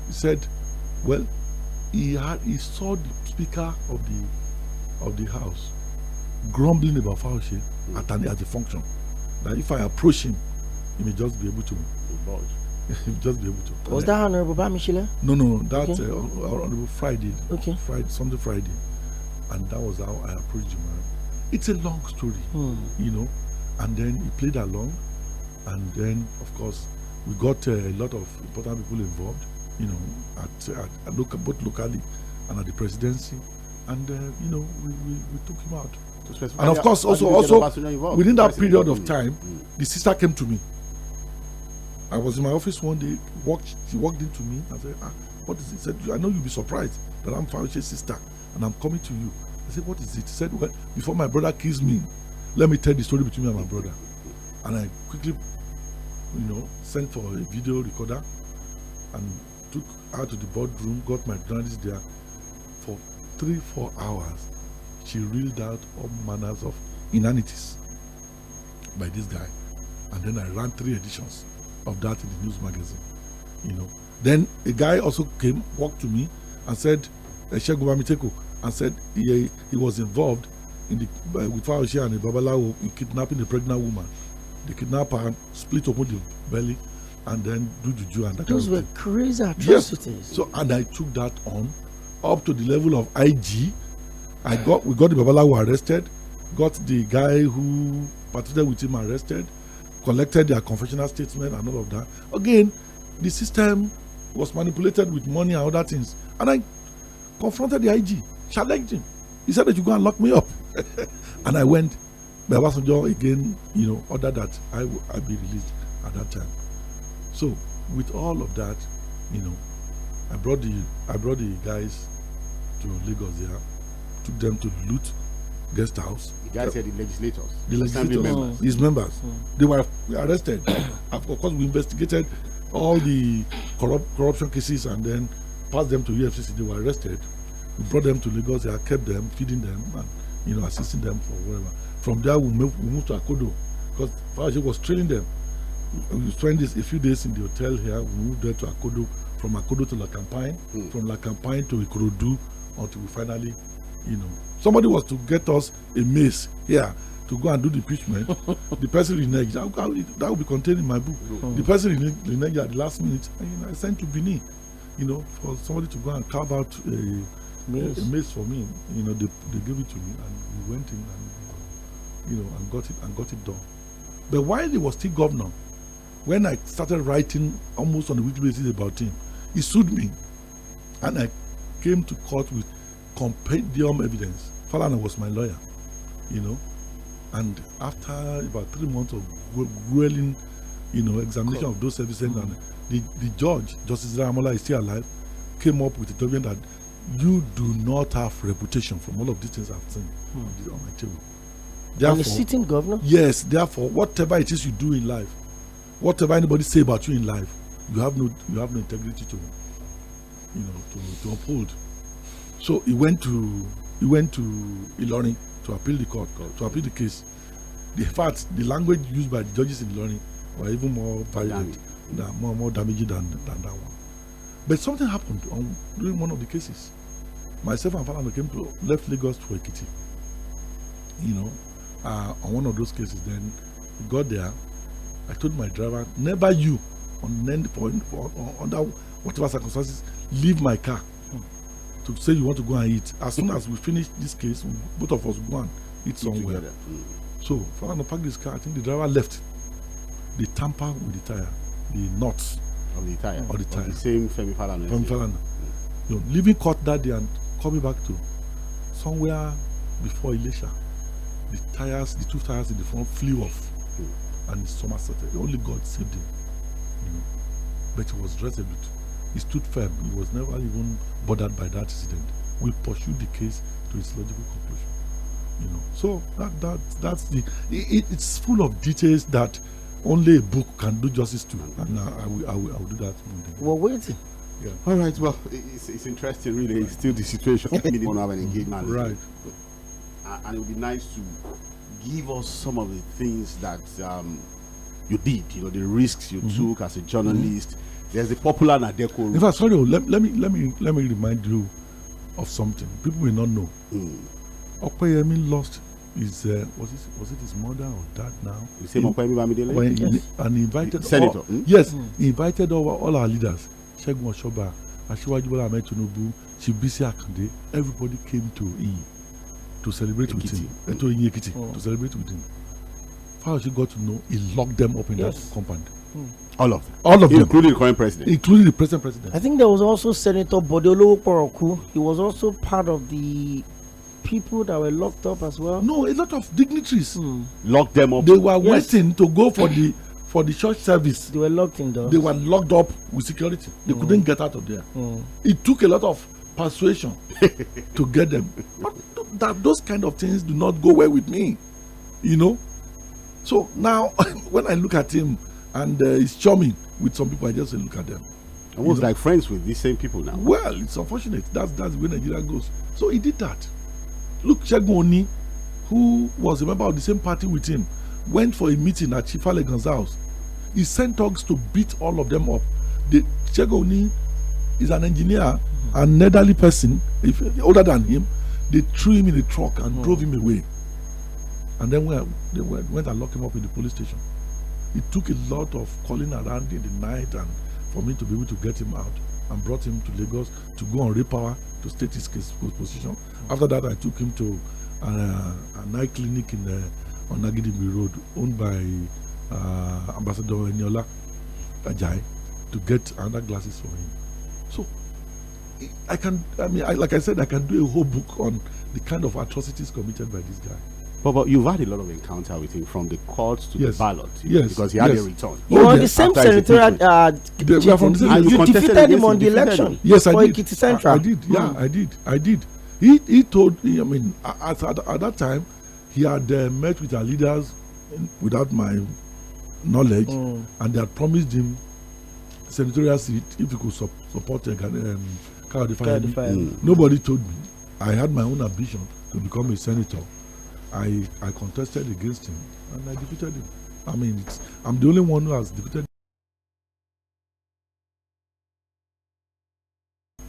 He said, "Well, he saw the speaker of the house grumbling about Fauci at the function. That if I approach him, he may just be able to just be able to." Was that Honorable Bamishile? No, that's on Friday. Okay. Friday. And that was how I approached him. It's a long story, and then he played along, and then of course we got a lot of important people involved, at both locally and at the presidency, and we took him out. And of course also within that period of time, the sister came to me. I was in my office one day, she walked into me and said, "What is it?" He said, "I know you'll be surprised that I'm Fauci's sister and I'm coming to you." I said, "What is it?" He said, "Well, before my brother kills me, let me tell the story between me and my brother." And I quickly, sent for a video recorder and took her to the boardroom, got my journalist there. For 3-4 hours, she reeled out all manners of inanities by this guy. And then I ran 3 editions of that in the news magazine, Then a guy also walked to me and said, Eshegubamiteco, and said he was involved in with Fauci and Babalawo in kidnapping a pregnant woman. The kidnapper split open the belly and then do juju and that. Those kind were of thing. crazy atrocities. Yes. So and I took that on up to the level of IG. We got the Babalawo arrested, got the guy who participated with him arrested, collected their confessional statement and all of that. Again, the system was manipulated with money and other things. And I confronted the IG, challenged him. He said that you go and lock me up. And I went. But Obasanjo again, ordered that I be released at that time. So with all of that, I brought the guys to Lagos there, took them to the Loot guest house. The guys said the legislators. The legislators, members. his members. They were arrested. Of course, we investigated all the corruption cases and then passed them to EFCC. They were arrested. We brought them to Lagos. I kept them, feeding them, and assisting them for whatever. From there, we moved to Akodo because Fauci was training them. We spent a few days in the hotel here. We moved there to Akodo, from Akodo to La Campagne, from La Campagne to Ikorodu, until we finally, somebody was to get us a mace here to go and do the impeachment. The person reneged. That will be contained in my book. The person reneged at the last minute. And, I sent to Benin, for somebody to go and carve out a mace for me. They gave it to me, and we went in and and got it done. But while he was still governor, when I started writing almost on a weekly basis about him, he sued me, and I came to court with compendium evidence. Falana was my lawyer, and after about 3 months of grueling, examination of those evidence, and the judge, Justice Ramola, is still alive, came up with a document that you do not have reputation from all of these things I've seen on my table. Therefore, and the sitting governor? Yes, therefore, whatever it is you do in life, whatever anybody say about you in life, you have no integrity to uphold. So he went to Ilorin to appeal to appeal the case. In fact, the language used by the judges in Ilorin were even more violent, more damaging than that one. But something happened during one of the cases. Myself and Falana left Lagos for Ekiti. On one of those cases, then we got there. I told my driver, never you, under whatever circumstances, leave my car to say you want to go and eat. As soon as we finish this case, both of us go and eat somewhere. So, Falana parked his car. I think the driver left. They tamper with the tire, the nuts of the tire. Of the same Femi Falana. Leaving court that day and coming back to somewhere before Ilesha, the two tires in the front flew off, and he somersaulted. Only God saved him. But he was resolute. He stood firm. He was never even bothered by that incident. We pursued the case to its logical conclusion. So that's it's full of details that only a book can do justice to, and I will do that. We're waiting. Yeah. All right. Well, it's interesting. Really, it's still the situation. We don't have an engagement, right? And it would be nice to give us some of the things that you did. The risks you took as a journalist. There's a popular Nadeko. In fact, sorry, let me remind you of something. People may not know. Oᴑᴜᴜ lost his was it his mother or dad now? You say Oᴑᴜᴜ yes. And he invited senator. Yes, he invited all our leaders. S̩ẹ́gun Ọ̀ṣọ́bà, Aṣíwájú Bọ́lá Ahmed Tinubu, Bisi Akande. Everybody came to celebrate with him. To celebrate with him. Fáyọ̀ṣe got to know he locked them up in that compound. All of them. Including the current president. Including the present president. I think there was also Senator Bode. He was also part of the people that were locked up as well. No, a lot of dignitaries locked them up. They were waiting to go for the church service. They were locked in there. They were locked up with security. They couldn't get out of there. It took a lot of persuasion to get them. But those kind of things do not go well with me. So now when I look at him and he's charming with some people, I just say look at them. Almost like friends with these same people now. Well, it's unfortunate. That's the way Nigeria goes. So he did that. Look, S̩ẹ́gun, who was a member of the same party with him, went for a meeting at Chief Alegan's house. He sent dogs to beat all of them up. S̩ẹ́gun is an engineer, an elderly person, older than him. They threw him in a truck and drove him away. And then they went and locked him up in the police station. It took a lot of calling around in the night and for me to be able to get him out and brought him to Lagos to go on Repower to state his case position. After that, I took him to an eye clinic on Nagidimbi Road, owned by Ambassador Eniola Ajayi, to get another glasses for him. So like I said, I can do a whole book on the kind of atrocities committed by this guy. But you've had a lot of encounter with him from the courts to the ballot, because he had a return. You were on the same senatorial. You defeated him on the election. Yes, I did. Ekiti Central. I did. Yeah, I did. He told me. At that time, he had met with our leaders without my knowledge, and they had promised him senatorial seat if he could support Kayode. Nobody told me. I had my own ambition to become a senator. I contested against him and I defeated him. I'm the only one who has defeated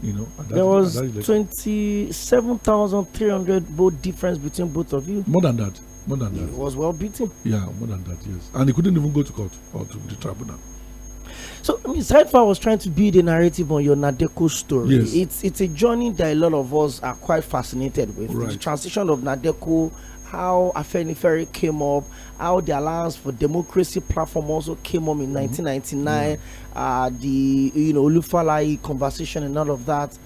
him. There was 27,300 vote difference between both of you. More than that. It was well beaten. Yeah, more than that, yes. And he couldn't even go to court or to the tribunal. So, Saidfa was trying to build a narrative on your Nadeko story. Yes. It's a journey that a lot of us are quite fascinated with. Right. The transition of Nadeko how Afenifere came up, how the Alliance for Democracy platform also came up in 1999, the Olufalayi conversation and all of that.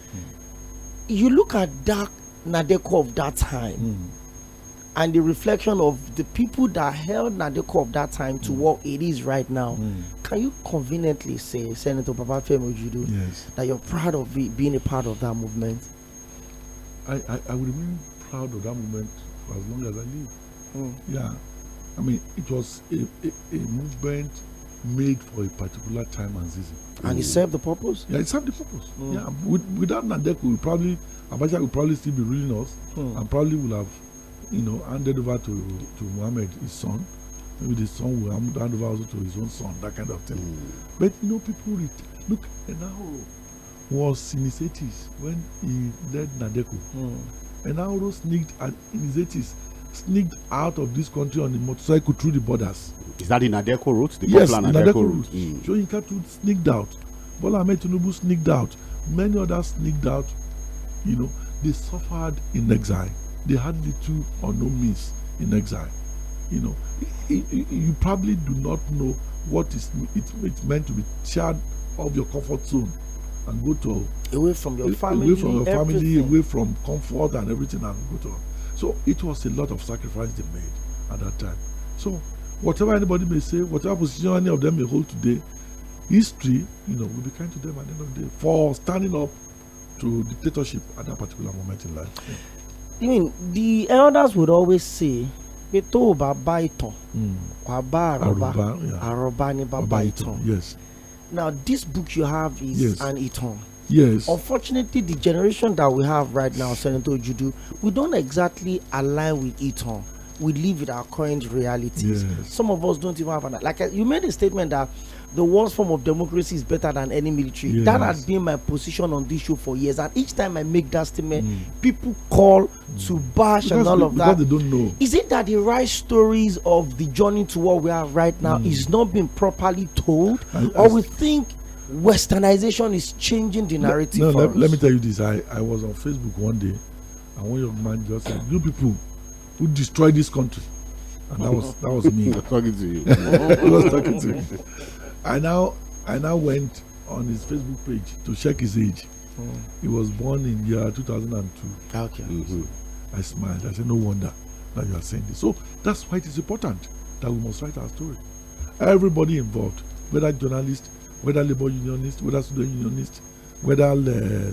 You look at that Nadeko of that time and the reflection of the people that held Nadeko of that time to what it is right now. Can you conveniently say, Senator Babafemi Ojudu, that you're proud of being a part of that movement? I will remain proud of that movement for as long as I live. Yeah, I mean, it was a movement made for a particular time and season. And it served the purpose? Yeah, it served the purpose. Yeah, without Nadeko, Abacha would probably still be ruling us, and probably would have, handed over to Muhammad, his son. Maybe the son will hand over also to his own son, that kind of thing. But people look, Enahoro was in his 80s when he led Nadeko. Enahoro sneaked in his 80s, sneaked out of this country on a motorcycle through the borders. Is that the Nadeko route? The yes, the Nadeko route. Soyinka sneaked out. Bola Ahmed Tinubu sneaked out. Many others sneaked out. They suffered in exile. They had little or no means in exile. You probably do not know what it's meant to be tired of your comfort zone and go to away from your family, away from comfort and everything, and go to. So it was a lot of sacrifice they made at that time. So whatever anybody may say, whatever position any of them may hold today, history, will be kind to them at the end of the day for standing up to dictatorship at that particular moment in life. I mean, the elders would always say, yes. Now, this book you have is an Iton. Yes. Unfortunately, the generation that we have right now, Senator Ojudu, we don't exactly align with Iton. We live with our current realities. Yes. Some of us don't even have an, like you made a statement that the worst form of democracy is better than any military. Yes. That has been my position on this show for years, and each time I make that statement, people call to bash and all of that. Because they don't know. Is it that the right stories of the journey to what we are right now is not being properly told, or we think westernization is changing the narrative? Let me tell you this. I was on Facebook one day, and one young man just said, "You people who destroyed this country," and that was me. Talking to you. I was talking to him. I now went on his Facebook page to check his age. He was born in year 2002. Okay. So I smiled. I said, no wonder that you are saying this. So that's why it is important that we must write our story. Everybody involved, whether journalist, whether labor unionist, whether student unionist, whether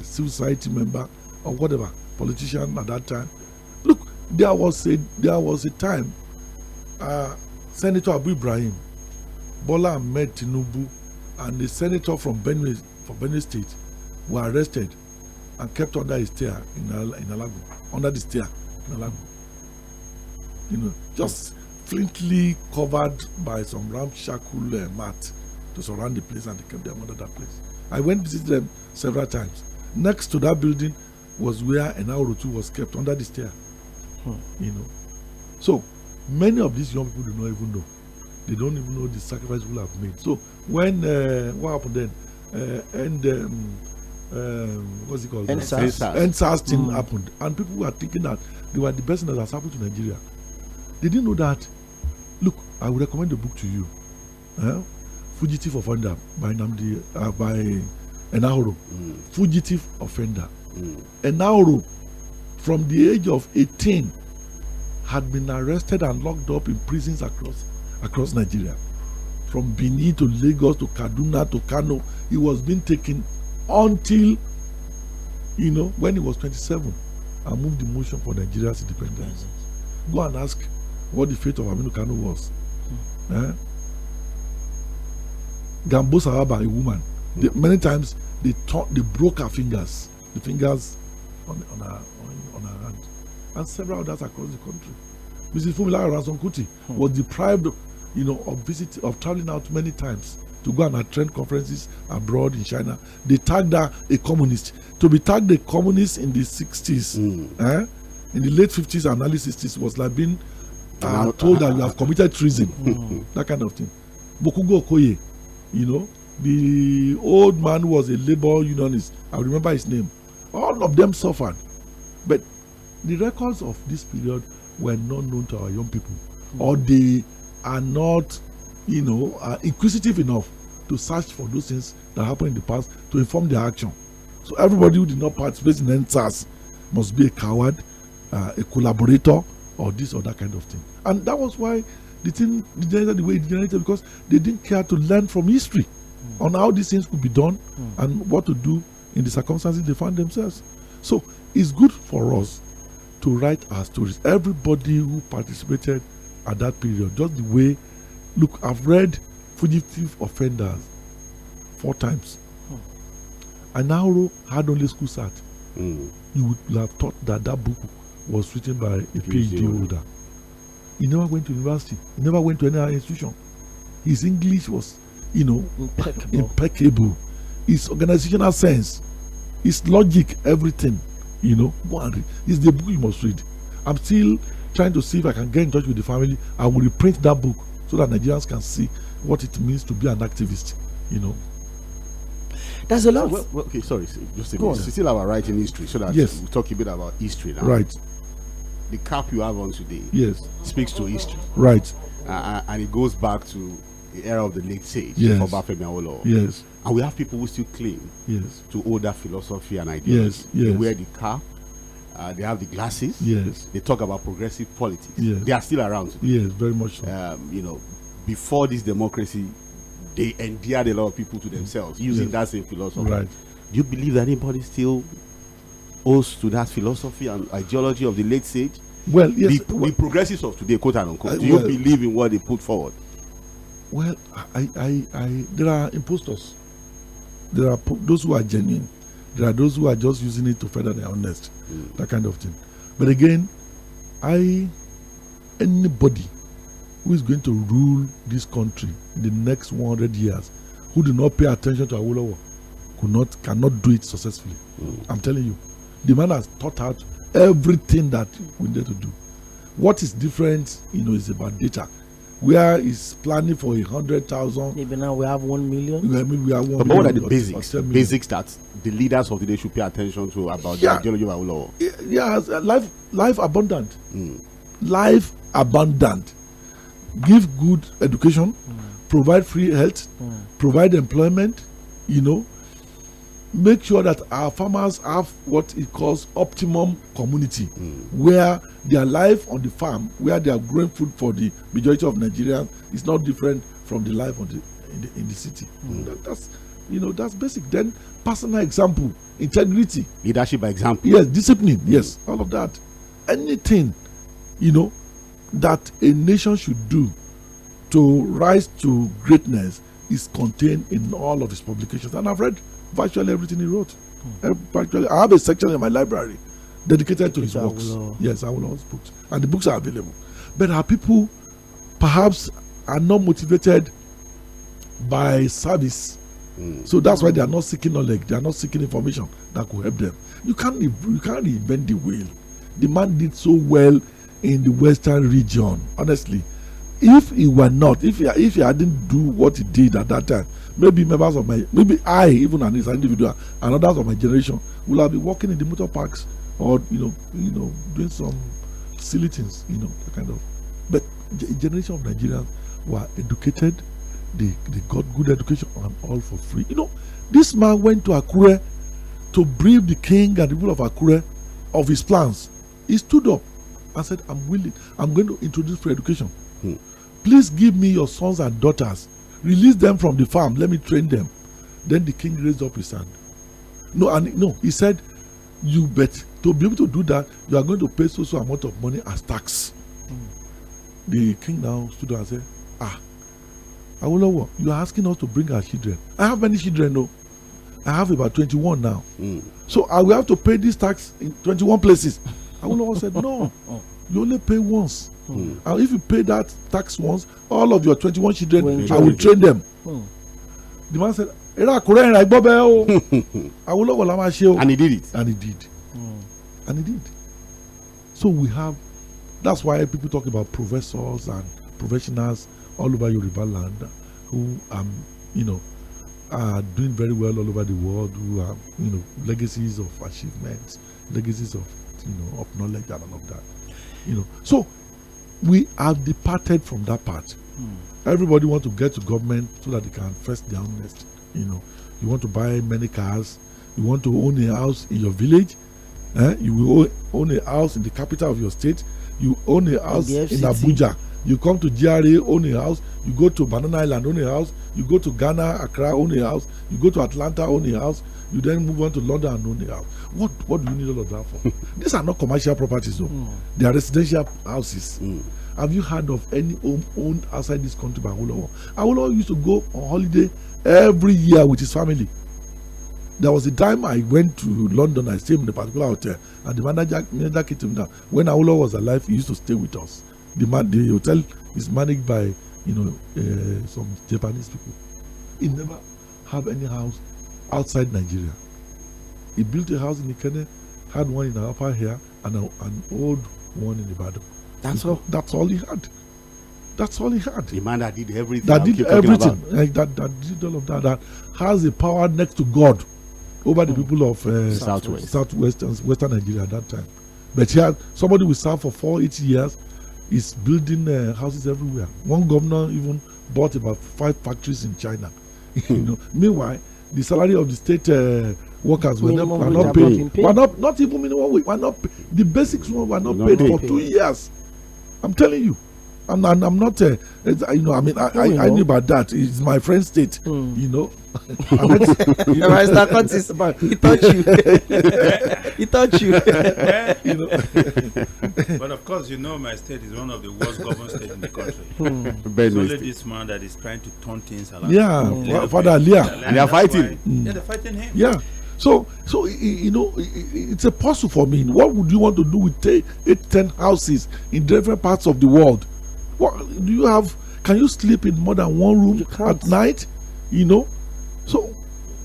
civil society member or whatever, politician at that time. Look, there was a time Senator Abu Ibrahim, Bola Ahmed Tinubu, and the senator from Benue State were arrested and kept under his stair in Alago, under the stair in Alago. Just flintly covered by some ramshackle mat to surround the place, and they kept them under that place. I went to visit them several times. Next to that building was where an hour or two was kept under the stair. So many of these young people do not even know. They don't even know the sacrifice people have made. So when what happened then? What's it called? NSAS thing happened, and people were thinking that they were the best thing that has happened to Nigeria. They didn't know that. Look, I would recommend the book to you, Fugitive Offender by Enahoro. Fugitive Offender. Enahoro, from the age of 18, had been arrested and locked up in prisons across Nigeria. From Benin to Lagos to Kaduna to Kano, he was being taken until, when he was 27 and moved the motion for Nigeria's independence. Go and ask what the fate of Aminu Kano was. Gambo Sawaba, a woman, many times they broke her fingers, the fingers on her hand, and several others across the country. Mrs. Funmilayo Ransome Kuti was deprived of traveling out many times to go and attend conferences abroad in China. They tagged her a communist. To be tagged a communist in the 60s, in the late 50s and early 60s, was like being told that you have committed treason, that kind of thing. Bokugo Okoye, the old man was a labor unionist. I remember his name. All of them suffered. But the records of this period were not known to our young people, or they are not, inquisitive enough to search for those things that happened in the past to inform their action. So everybody who did not participate in NSAS must be a coward, a collaborator, or this or that kind of thing. And that was why the thing degenerated the way it degenerated, because they didn't care to learn from history on how these things could be done and what to do in the circumstances they found themselves. So it's good for us to write our stories. Everybody who participated at that period, just the way, look, I've read Fugitive Offenders 4 times. And now had only school cert. You would have thought that book was written by a PhD holder. He never went to university. He never went to any other institution. His English was, impeccable. His organizational sense, his logic, everything, go and read. It's the book you must read. I'm still trying to see if I can get in touch with the family. I will reprint that book so that Nigerians can see what it means to be an activist, That's a lot. Well, okay, sorry, just a minute. Still our writing history, so that Yes. we'll talk a bit about history now. Right. The cap you have on today Yes. speaks to history. Right. And it goes back to the era of the late sage, Yes. ᴏᴜᴜ. Yes. And we have people who still claim Yes. to older philosophy and ideology. Yes. Yes. They wear the cap, they have the glasses, Yes. they talk about progressive politics. Yes. They are still around today. Yes, very much so. Before this democracy, they endeared a lot of people to themselves using Yes. that same philosophy. Right. Do you believe that anybody still owes to that philosophy and ideology of the late sage? Well, yes. The progressives of today, quote unquote. Do well- you believe in what they put forward? Well, there are impostors. There are those who are genuine. There are those who are just using it to further their own nest, that kind of thing. But again, anybody who is going to rule this country in the next 100 years, who do not pay attention to Awolowo, cannot do it successfully. I'm telling you, the man has thought out everything that we need to do. What is different, is about data. Where is planning for 100,000? Maybe now we have 1 million. Maybe we have 1 But million what are the or basics? 10 million. Basics that the leaders of the day should pay attention to about the ideology of Awolowo. Yes, life abundant. Life abundant. Give good education, provide free health, provide employment, make sure that our farmers have what it calls optimum community, where their life on the farm, where they are growing food for the majority of Nigerians, is not different from the life in the city. That's basic. Then personal example, integrity, Leadership by example. yes, discipline, yes, all of that. Anything, that a nation should do to rise to greatness is contained in all of his publications. And I've read virtually everything he wrote. Virtually, I have a section in my library dedicated to his works. Yes, Awolowo's books. And the books are available. But our people perhaps are not motivated by service. So that's why they are not seeking knowledge. They are not seeking information that could help them. You can't reinvent the wheel. The man did so well in the Western region, honestly. If he were not, if he hadn't do what he did at that time, maybe I, even as an individual, and others of my generation will have been working in the motor parks or doing some silly things, that kind of. But a generation of Nigerians were educated, they got good education and all for free. This man went to Akure to brief the king and the people of Akure of his plans. He stood up and said, I'm willing, I'm going to introduce free education. Please give me your sons and daughters, release them from the farm, let me train them. Then the king raised up his hand. He said, you bet, to be able to do that, you are going to pay so amount of money as tax. The king now stood up and said, Awolowo, you are asking us to bring our children. I have many children, no. I have about 21 now. So I will have to pay this tax in 21 places. Awolowo said, no, you only pay once. And if you pay that tax once, all of your 21 children, I will train them. The man said, And he did it. And he did. And he did. So we have, that's why people talk about professors and professionals all over Yoruba land who are doing very well all over the world, who have legacies of achievements, legacies of of knowledge and all of that. So we have departed from that part. Everybody want to get to government so that they can first their own nest. You want to buy many cars. You want to own a house in your village. You will own a house in the capital of your state. You own a house in Abuja. You come to GRA, own a house. You go to Banana Island, own a house. You go to Ghana, Accra, own a house. You go to Atlanta, own a house. You then move on to London and own a house. What do you need all of that for? These are not commercial properties, though. They are residential houses. Have you heard of any home owned outside this country by Awolowo? Awolowo used to go on holiday every year with his family. There was a time I went to London. I stayed in a particular hotel, and the manager kicked him down. When Awolowo was alive, he used to stay with us. The hotel is managed by some Japanese people. He never have any house outside Nigeria. He built a house in Ikene, had one in the upper here, and an old one in Ibadan. That's all he had. That's all he had. The man that did everything. That did everything. That did all of that. That has a power next to God over the people of Western Nigeria at that time. But here, somebody will serve for 4-8 years, is building houses everywhere. One governor even bought about 5 factories in China. Meanwhile, the salary of the state workers were not paid. Not even minimum wage. The basics one were not paid for 2 years. I'm telling you. I'm not I knew about that. It's my friend's state. He touched you. But of course, my state is one of the worst governed states in the country. It's only this man that is trying to turn things around. Yeah, Father Leah. And they are fighting. They're fighting him. Yeah. So it's a puzzle for me. What would you want to do with 8-10 houses in different parts of the world? What do you have? Can you sleep in more than one room at night? So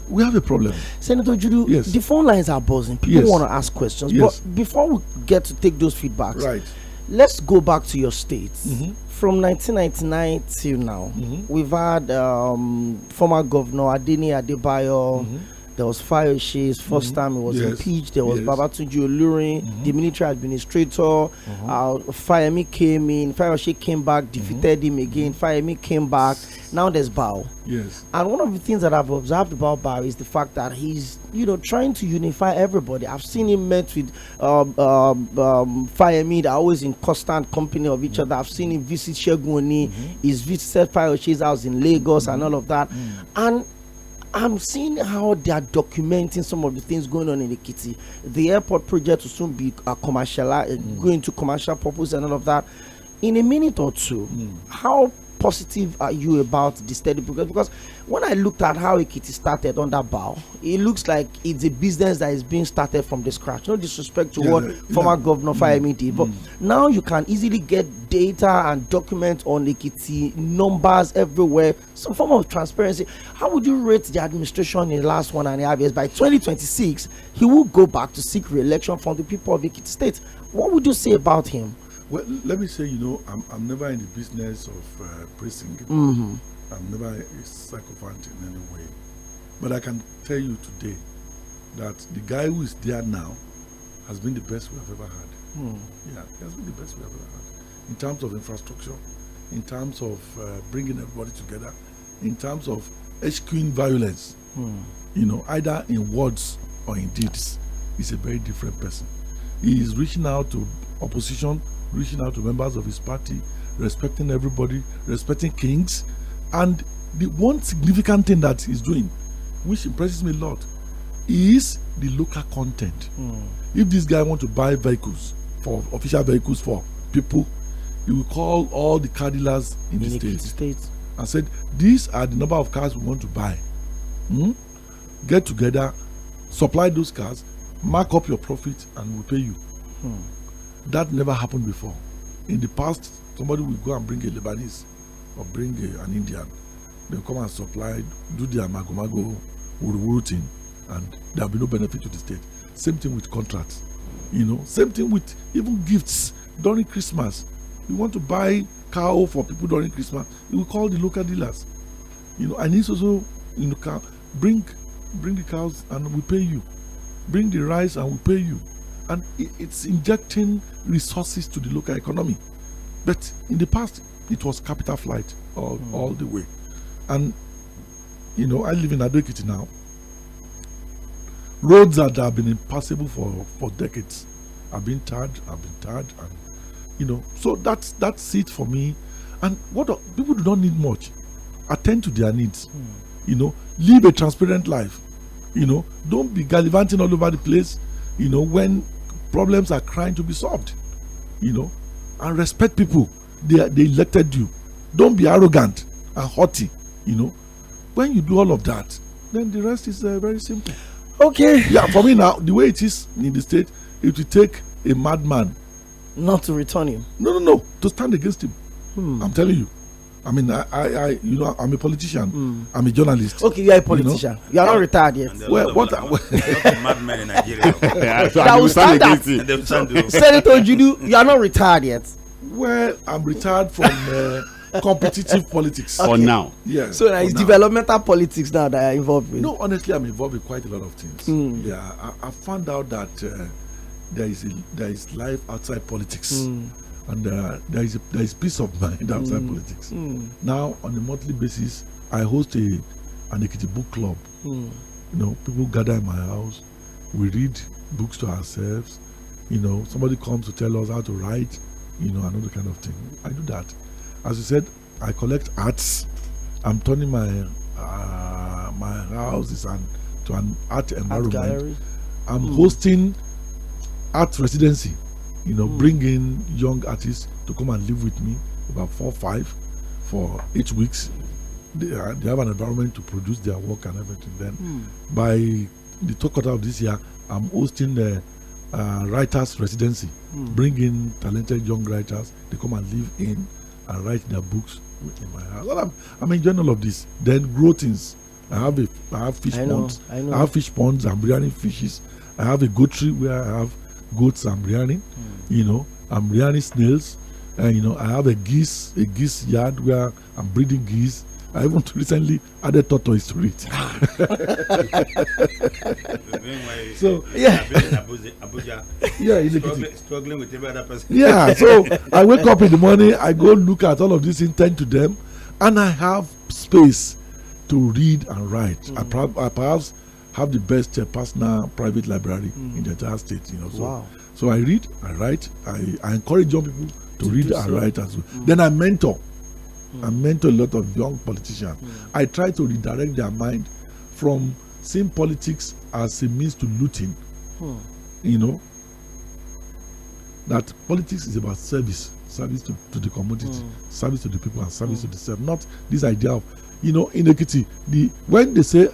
we have a problem. Senator Judu, yes. The phone lines are buzzing. People want to ask questions. Yes. But before we get to take those feedbacks, right, let's go back to your state. From 1999 till now, we've had former Governor Adini Adebayo. There was Fayoshe's first time he was impeached. There was Babatunde Olurin, the military administrator. Fayemi came in. Fayoshe came back, defeated him again. Fayemi came back. Now there's Bao. Yes. And one of the things that I've observed about Bao is the fact that he's, trying to unify everybody. I've seen him met with Fayemi. They're always in constant company of each other. I've seen him visit Sheguni. He's visited Fayoshe's house in Lagos and all of that. And I'm seeing how they are documenting some of the things going on in Ekiti. The airport project will soon be going to commercial purpose and all of that. In a minute or two, how positive are you about the steady progress? Because when I looked at how Ekiti started under Bao, it looks like it's a business that is being started from the scratch. No disrespect to what former Governor Fayemi did, but now you can easily get data and document on Ekiti, numbers everywhere, some form of transparency. How would you rate the administration in the last 1.5 years? By 2026, he will go back to seek re-election from the people of Ekiti State. What would you say about him? Well, let me say, I'm never in the business of praising. I'm never a sycophant in any way. But I can tell you today that the guy who is there now has been the best we have ever had. Yeah, he has been the best we have ever had. In terms of infrastructure, in terms of bringing everybody together, in terms of eschewing violence, either in words or in deeds. He's a very different person. He is reaching out to opposition, reaching out to members of his party, respecting everybody, respecting kings. And the one significant thing that he's doing, which impresses me a lot, is the local content. If this guy wants to buy vehicles, for official vehicles for people, he will call all the car dealers in the state and said, these are the number of cars we want to buy. Get together, supply those cars, mark up your profit, and we'll pay you. That never happened before. In the past, somebody will go and bring a Lebanese or bring an Indian. They'll come and supply, do their mago uru thing, and there'll be no benefit to the state. Same thing with contracts. Same thing with even gifts during Christmas. You want to buy cow for people during Christmas, you will call the local dealers. And he's also bring the cows and we pay you. Bring the rice and we pay you. and it's injecting resources to the local economy. But in the past, it was capital flight all the way. And you know, I live in Aɗo-Ekiti now. Roads that have been impassable for decades have been tarred, and you know, so that's it for me. And people do not need much. Attend to their needs. You know, live a transparent life. You know, don't be gallivanting all over the place. You know, when problems are trying to be solved. You know, and respect people. They elected you. Don't be arrogant and haughty. You know, when you do all of that, then the rest is very simple. Okay. Yeah, for me now, the way it is in the state, it will take a madman not to return him. No, to stand against him. I'm telling you. I mean, I you know, I'm a politician. I'm a journalist. Okay, you are a politician. You are not retired yet. What? Madmen in Nigeria. That will stand that. Senator Judu, you are not retired yet. Well, I'm retired from competitive politics. For now. Yeah. So now it's developmental politics now that I'm involved with. No, honestly, I'm involved with quite a lot of things. Yeah, I found out that there is life outside politics, and there is peace of mind outside politics. Now, on a monthly basis, I host an Ekiti book club. You know, people gather in my house. We read books to ourselves. You know, somebody comes to tell us how to write. You know, another kind of thing. I do that. As you said, I collect arts. I'm turning my house to an art environment. I'm hosting art residency. You know, bring in young artists to come and live with me, about 4 or 5 for 8 weeks. They have an environment to produce their work and everything. Then by the third quarter of this year, I'm hosting the writers residency. Bring in talented young writers. They come and live in and write their books in my house. Well, I'm enjoying all of this. Then grow things. I have fish ponds. I have fish ponds. I'm rearing fishes. I have a goatry where I have goats. I'm rearing. You know, I'm rearing snails. And you know, I have a geese yard where I'm breeding geese. I even recently added tortoise to it. So yeah, struggling with every other person. Yeah, so I wake up in the morning, I go look at all of this, intend to them, and I have space to read and write. I perhaps have the best personal private library in the entire state. You know, so I read, I write, I encourage young people to read and write as well. Then I mentor. I mentor a lot of young politicians. I try to redirect their mind from seeing politics as a means to looting. You know, that politics is about service to the community, service to the people, and service to the self. Not this idea of, you know, in Ekiti, when they say,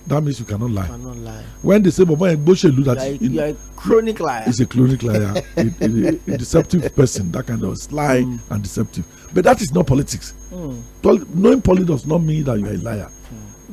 that means you cannot lie. When they say that you are a chronic liar. It's a chronic liar, a deceptive person, that kind of sly and deceptive. But that is not politics. Knowing politics does not mean that you are a liar.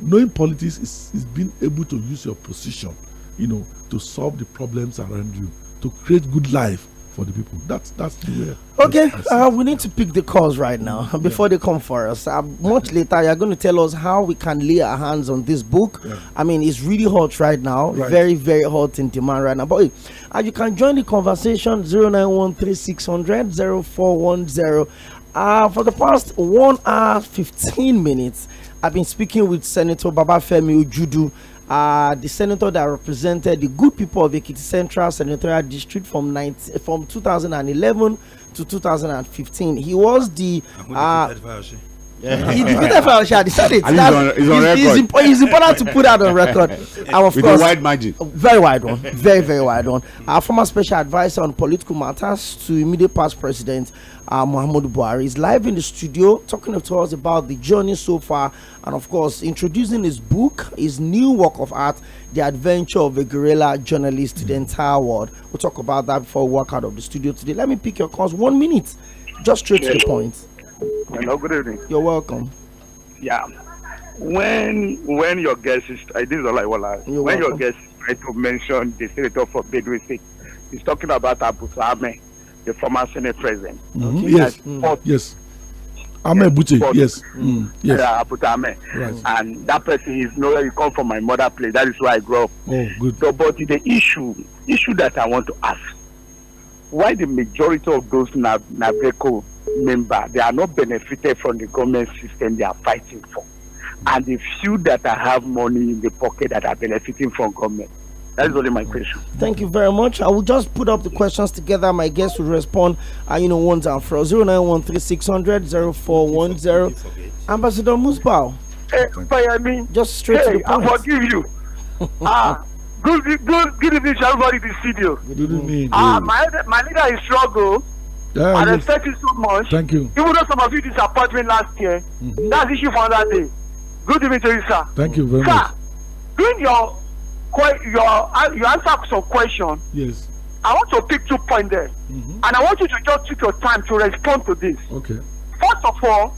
Knowing politics is being able to use your position, you know, to solve the problems around you, to create good life for the people. That's the way. Okay, we need to pick the calls right now before they come for us. Much later, you're going to tell us how we can lay our hands on this book. I mean, it's really hot right now, very, very hot in demand right now. But you can join the conversation 09136000410. For the past 1 hour 15 minutes, I've been speaking with Senator Babafemi Ojudu, the senator that represented the good people of Ekiti Central Senatorial District from 2011 to 2015. He was the he defeated Fᴜʟᴜ. I decided it's important to put that on record. And of with course, a wide margin, very wide one, very, very wide one. Our former special advisor on political matters to immediate past president Muhammadu Buhari is live in the studio talking to us about the journey so far, and of course introducing his book, his new work of art, The Adventure of a Guerrilla Journalist to the Entire World. We'll talk about that before we walk out of the studio today. Let me pick your calls 1 minute, just straight to the point. Hello, good evening. You're welcome. Yeah. When your guest is, this is all I want to when your guest try to mention the senator for Bᴜɪᴜ, he's talking about Abu Sahame, the former Senate president. Yes. Yes. Ame Buche, yes. Yes. Ame. Right. And that person is nowhere you come from my mother place. That is where I grew up. Oh, good. So, but the issue that I want to ask, why the majority of those NABECO members, they are not benefited from the government system they are fighting for, and the few that have money in the pocket that are benefiting from government? That is only my question. Thank you very much. I will just put up the questions together. My guests will respond. Ones and for 0913-600-0410. Ambassador Musbao. Just straight to the point. I forgive you. Good evening to everybody in the studio. Good evening. My leader is struggle. Yeah, I yes. respect you so much. Thank you. Even though some of you disappointed me last year, that's issue for another day. Good evening to you, sir. Thank you very sir, much. During your answer some question, Yes. I want to pick 2 points there, and I want you to just take your time to respond to this. Okay. First of all,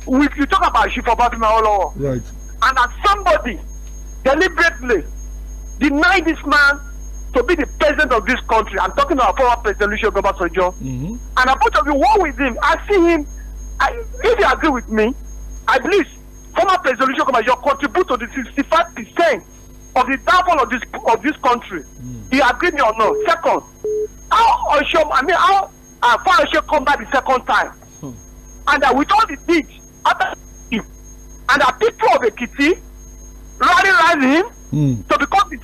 if you talk about 𝐶𝐹 Right. and that somebody deliberately denied this man to be the president of this country, I'm talking about former President Olusegun Obasanjo, and a bunch of you war with him. I see him. If you agree with me, I believe former President Olusegun Obasanjo contribute to the 65% of the downfall of this country. You agree me or not? Second, how far Osho come back the second time, and with all the deeds after him, and the people of Ekiti rallying him to become the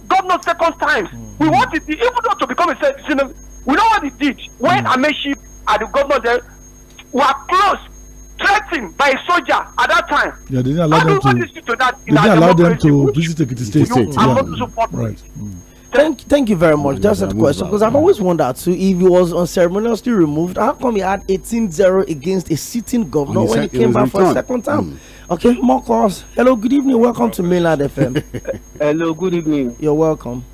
governor second time. We want it, even though to become a citizen, we don't want the deed. When Amechi at the governor there, we are close, threatened by a soldier at that time. Yeah, they didn't allow them to. They didn't allow them to visit Ekiti State. Right. Thank you very much. That's the question, because I've always wondered too, if he was unceremoniously removed, how come he had 18-0 against a sitting governor when he came back for a second time? Okay, more calls. Hello, good evening. Welcome to Mainland FM. Hello, good evening. You're welcome.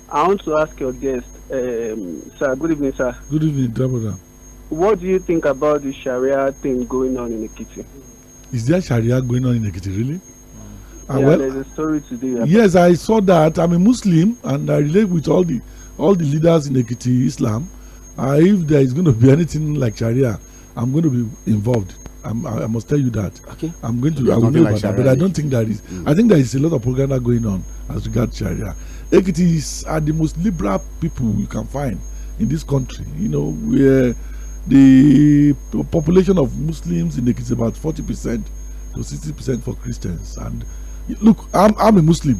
I want to ask your guest, sir. Good evening, sir. Good evening, Dabada. What do you think about the Sharia thing going on in Ekiti? Is there Sharia going on in Ekiti, really? Well, there's a story today. Yes, I saw that. I'm a Muslim and I relate with all the leaders in Ekiti Islam. If there is going to be anything like Sharia, I'm going to be involved. I must tell you that. Okay. I will know about that, but I don't think there is. I think there is a lot of propaganda going on as regards Sharia. Ekiti are the most liberal people you can find in this country. Where the population of Muslims in Ekiti is about 40% to 60% for Christians. And look, I'm a Muslim.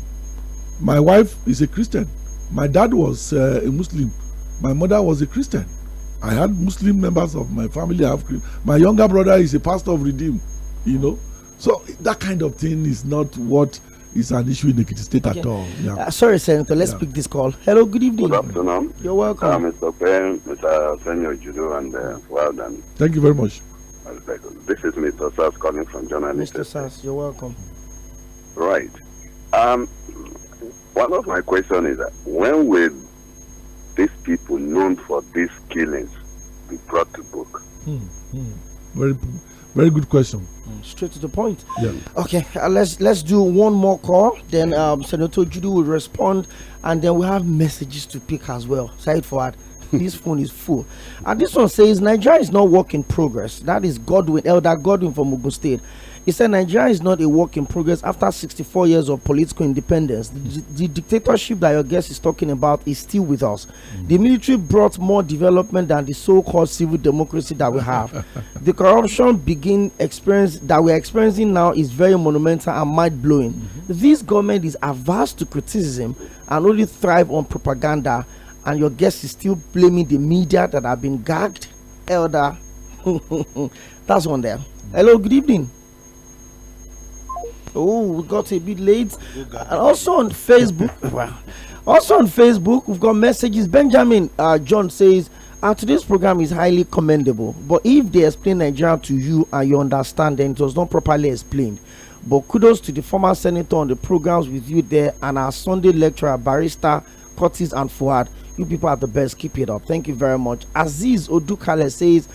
My wife is a Christian. My dad was a Muslim. My mother was a Christian. I had Muslim members of my family. My younger brother is a pastor of Redeem. So that kind of thing is not what is an issue in Ekiti State at all. Yeah. Sorry, Senator. Let's pick this call. Hello, good evening. Good afternoon. You're welcome. Mr. Pen, Mr. Senor Judo, and well done. Thank you very much. This is Mr. Sass calling from journalist. Mr. Sass, you're welcome. Right. One of my questions is that when will these people known for these killings be brought to book? Very, very good question. Straight to the point. Yeah. Okay, let's do one more call. Then Senator Judo will respond, and then we have messages to pick as well. Side forward. This phone is full. And this one says Nigeria is not work in progress. That is Godwin, Elder Godwin from Ogun State. He said Nigeria is not a work in progress after 64 years of political independence. The dictatorship that your guest is talking about is still with us. The military brought more development than the so-called civil democracy that we have. The corruption that we're experiencing now is very monumental and mind-blowing. This government is averse to criticism and only thrive on propaganda. And your guest is still blaming the media that have been gagged. Elder, that's one there. Hello, good evening. Oh, we got a bit late. And also on Facebook, we've got messages. Benjamin John says, today's program is highly commendable. But if they explain Nigeria to you and you understand, then it was not properly explained. But kudos to the former senator on the programs with you there and our Sunday lecturer, Barrister Curtis and Fuad. You people are the best. Keep it up. Thank you very much. Aziz Odukale says,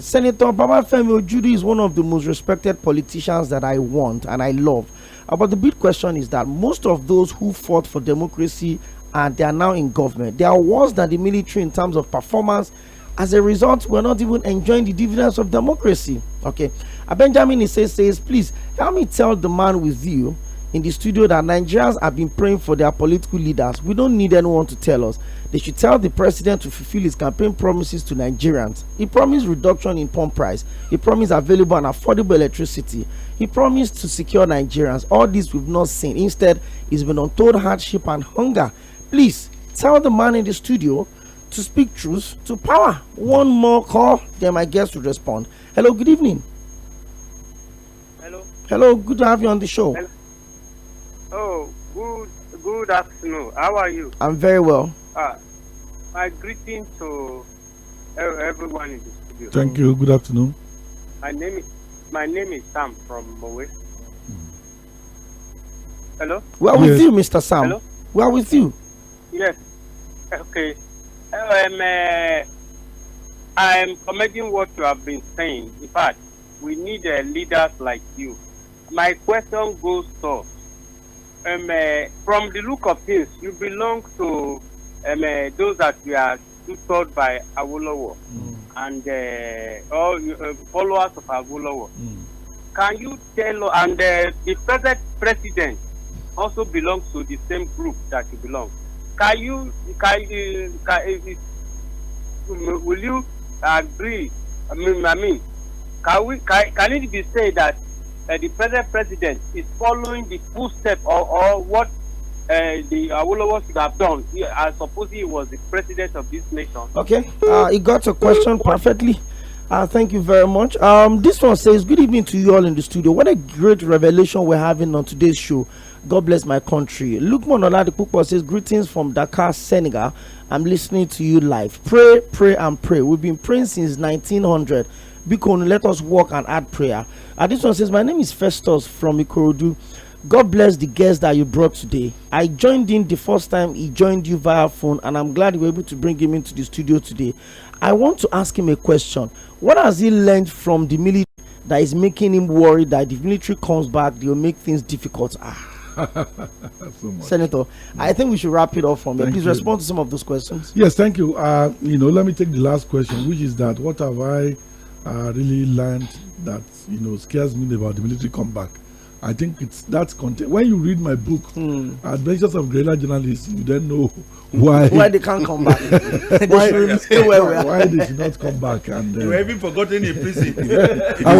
Senator Babafemi Ojude is one of the most respected politicians that I want and I love. But the big question is that most of those who fought for democracy and they are now in government, they are worse than the military in terms of performance As a result, we're not even enjoying the dividends of democracy. Okay. Benjamin says, please help me tell the man with you in the studio that Nigerians have been praying for their political leaders. We don't need anyone to tell us. They should tell the president to fulfill his campaign promises to Nigerians. He promised reduction in pump price. He promised available and affordable electricity. He promised to secure Nigerians. All this we've not seen. Instead, it's been untold hardship and hunger. Please tell the man in the studio to speak truth to power. One more call, then my guest will respond. Hello, good evening. Hello, good to have you on the show. Hello. Oh, good afternoon. How are you? I'm very well. My greeting to everyone in the studio. Thank you. Good afternoon. My name is Sam from Mowe. Hello? We are with you, Mr. Sam. Hello? We are with you. Yes. Okay. I'm commending what you have been saying. In fact, we need leaders like you. My question goes to from the look of things, you belong to those that we are tutored by Awolowo and all followers of Awolowo. Can you tell? And the present president also belongs to the same group that you belong. Will you agree? Can it be said that the present president is following the footsteps or what the Awolowo should have done? I suppose he was the president of this nation. Okay, he got a question perfectly. Thank you very much. This one says, good evening to you all in the studio. What a great revelation we're having on today's show. God bless my country. Lukman Oladipupo says, greetings from Dakar, Senegal. I'm listening to you live. Pray, pray, and pray. We've been praying since 1900. Bikon, let us walk and add prayer. This one says, my name is Festus from Ikorodu. God bless the guest that you brought today. I joined in the first time he joined you via phone, and I'm glad you were able to bring him into the studio today. I want to ask him a question. What has he learned from the military that is making him worried that if the military comes back, they'll make things difficult? So Senator, I think we should wrap it up from here. Please respond to some of those questions. Yes, thank you. Let me take the last question, which is that what have I really learned that scares me about the military comeback? I think that's content. When you read my book, Adventures of Guerrilla Journalists, you then know why they can't come back. why they should not come back. And you were even forgotten in prison. I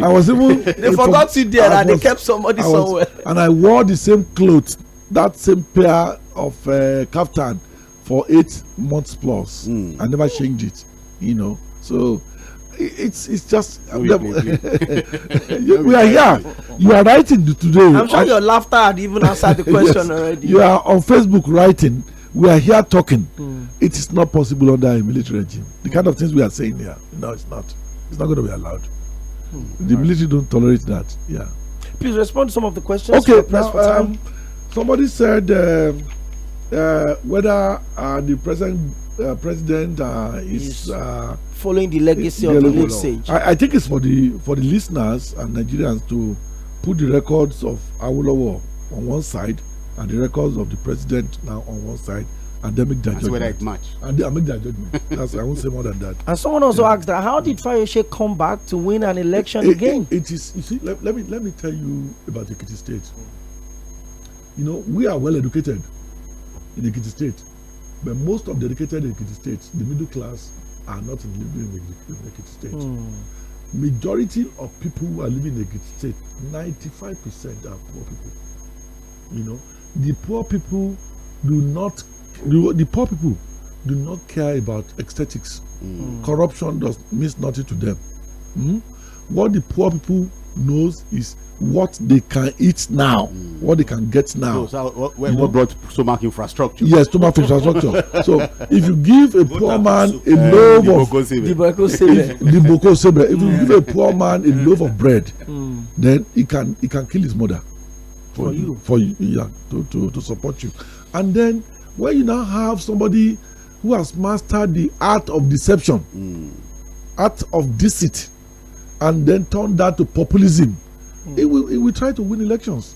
was even they forgot you there and they kept somebody somewhere. And I wore the same clothes, that same pair of kaftan for 8 months plus. I never changed it. So it's just we are here. You are writing today. I'm sure your laughter had even answered the question already. You are on Facebook writing. We are here talking. It is not possible under a military regime. The kind of things we are saying here, no, it's not. It's not going to be allowed. The military don't tolerate that. Yeah. Please respond to some of the questions. Okay. Now, somebody said whether the present president is following the legacy of the late sage. I think it's for the listeners and Nigerians to put the records of Awolowo on one side and the records of the president now on one side, and then make their judgment. Whether it match. And they make their judgment. I won't say more than that. And someone also asked that, how did Fayose come back to win an election again? It is. You see, let me tell you about Ekiti State. We are well educated in Ekiti State, but most of the educated in Ekiti State, the middle class, are not living in Ekiti State. Majority of people who are living in Ekiti State, 95% are poor people. The poor people do not care about aesthetics. Corruption means nothing to them. What the poor people knows is what they can eat now, what they can get now. What brought stomach infrastructure? Yes, stomach infrastructure. So if you give a poor man a loaf of if you give a poor man a loaf of bread, then he can kill his mother for you, to support you. And then when you now have somebody who has mastered the art of deception, art of deceit, and then turn that to populism, it will try to win elections.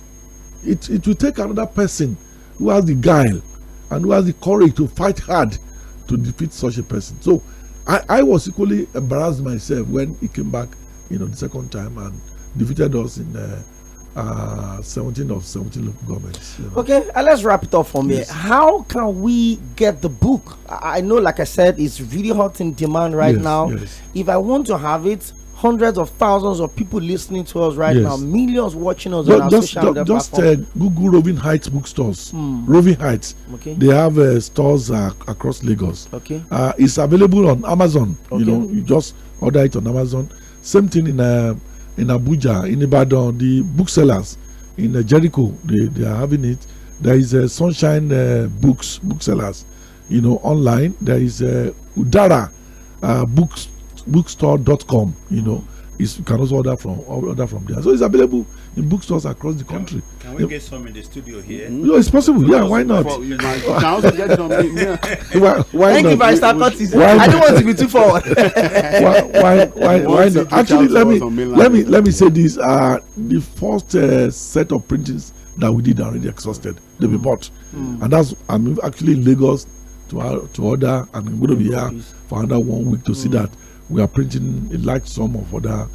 It will take another person who has the guile and who has the courage to fight hard to defeat such a person. So I was equally embarrassed myself when he came back, the second time and defeated us in 17 of 17 local governments. Okay, let's wrap it up from here. Yes. How can we get the book? I know, like I said, it's really hot in demand right now. Yes. If I want to have it, hundreds of thousands of people listening to us right now, millions watching us on our social media platforms. Google Roving Heights bookstores. Roving Heights. Okay. They have stores across Lagos. Okay. It's available on Amazon. Okay. You just order it on Amazon. Same thing in Abuja, in Ibadan, the booksellers in Jericho, they are having it. There is Sunshine booksellers, online. There is Udara bookstore.com, you can also order from there. So it's available in bookstores across the country. Can we get some in the studio here? It's possible. Yeah, why not? You can also get some. Why Thank not? you, Barrister Curtis. I don't want to be too forward. Why not? Actually, let me say this. The first set of printings that we did are already exhausted. They'll be bought, and I'm actually in Lagos to order, and I'm going to be here for another 1 week to see that we are printing a large sum of other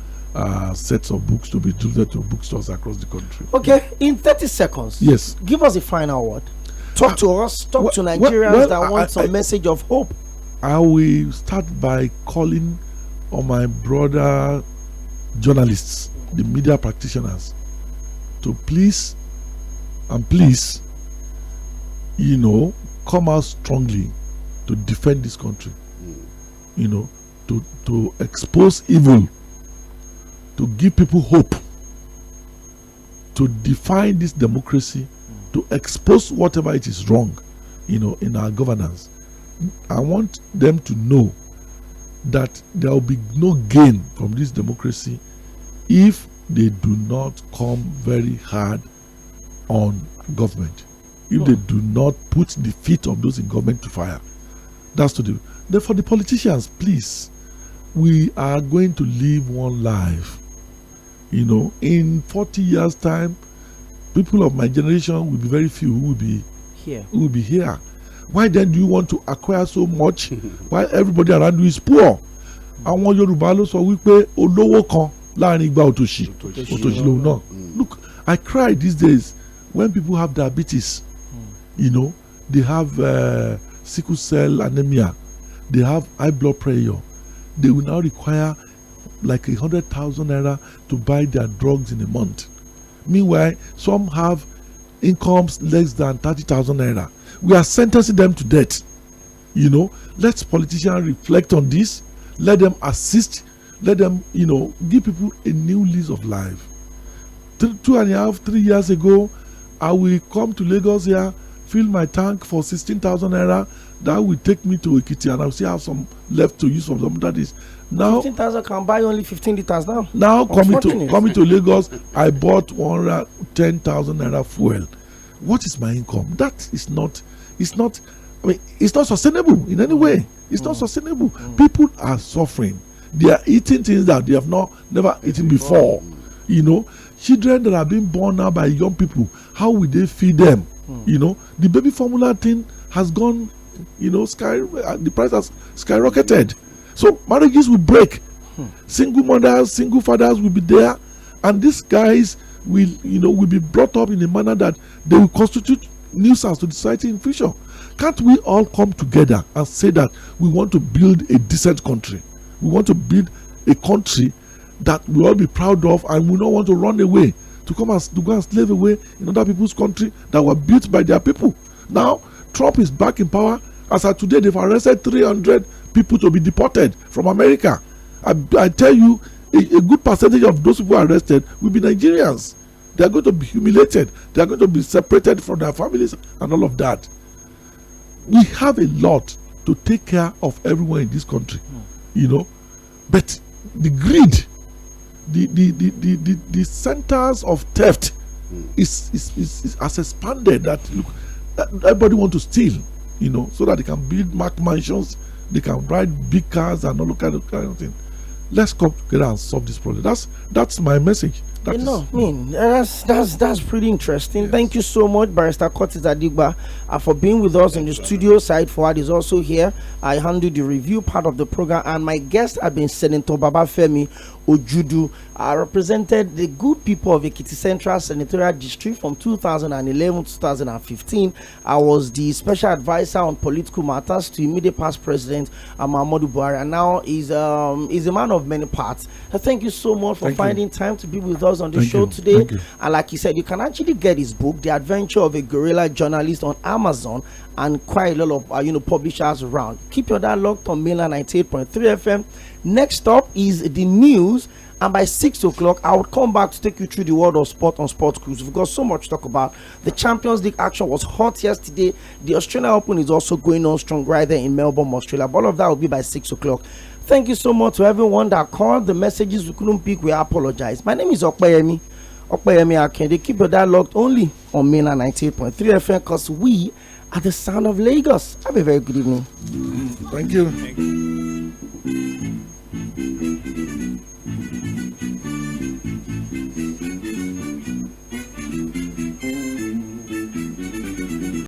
sets of books to be delivered to bookstores across the country. Okay, in 30 seconds, yes, give us a final word. Talk to us, talk to Nigerians that want some message of hope. I will start by calling on my brother journalists, the media practitioners, to please come out strongly to defend this country, to expose evil, to give people hope, to define this democracy, to expose whatever it is wrong, in our governance. I want them to know that there will be no gain from this democracy if they do not come very hard on government, if they do not put the feet of those in government to fire. That's to do. Therefore, the politicians, please, we are going to live one life. In 40 years' time, people of my generation will be very few who will be here. Why then do you want to acquire so much while everybody around you is poor? Àwọn Yorùbá ló sọ wípé olówó kan láàrin igba òtòṣì lòun náà. Look, I cry these days when people have diabetes. They have sickle cell anemia. They have high blood pressure. They will now require like 100,000 naira to buy their drugs in a month. Meanwhile, some have incomes less than 30,000 naira. We are sentencing them to death. Let politicians reflect on this. Let them assist. Let them, give people a new lease of life. 2.5, 3 years ago, I will come to Lagos here, fill my tank for 16,000 naira. That will take me to 𝐴ᴏ, and I'll still have some left to use from some that is. Now 15,000 can buy only 15 liters now. Now coming to Lagos, I bought 110,000 naira fuel. What is my income? That is not. It's not sustainable in any way. It's not sustainable. People are suffering. They are eating things that they have never eaten before. Children that are being born now by young people, how will they feed them? The baby formula thing has gone, the price has skyrocketed. So marriages will break. Single mothers, single fathers will be there, and these guys will be brought up in a manner that they will constitute nuisance to the society in future. Can't we all come together and say that we want to build a decent country? We want to build a country that we all be proud of, and we don't want to run away to go and slave away in other people's country that were built by their people. Now Trump is back in power. As of today, they've arrested 300 people to be deported from America. I tell you, a good percentage of those people arrested will be Nigerians. They are going to be humiliated. They are going to be separated from their families and all of that. We have a lot to take care of everyone in this country, but the greed, the centers of theft has expanded. That look, everybody want to steal, so that they can build mark mansions, they can ride big cars and all kind of thing. Let's come together and solve this problem. That's my message That is, I mean, that's pretty interesting. Yes. Thank you so much, Barrister Curtis Adigba, for being with us in the studio. Side Forward is also here. I handle the review part of the program, and my guest have been Senator Babafemi Ojudu. I represented the good people of Ekiti Central Senatorial District from 2011 to 2015. I was the special advisor on political matters to immediate past president Muhammadu Buhari, and now is a man of many parts. Thank you so much for finding time to be with us on the show today. And like you said, you can actually get his book, The Adventure of a Guerrilla Journalist, on Amazon and quite a lot of publishers around. Keep your dialogue on Mainland 98.3 FM. Next up is the news, and by 6 o'clock I will come back to take you through the world of sport on Sports Cruise. We've got so much to talk about. The Champions League action was hot yesterday. The Australian Open is also going on strong right there in Melbourne, Australia. But all of that will be by 6 o'clock. Thank you so much to everyone that called. The messages we couldn't pick, we apologize. My name is Ōkpeyemi Akinde. Keep your dialogue only on Mainland 98.3 FM, because we are the sound of Lagos. Have a very good evening. Thank you.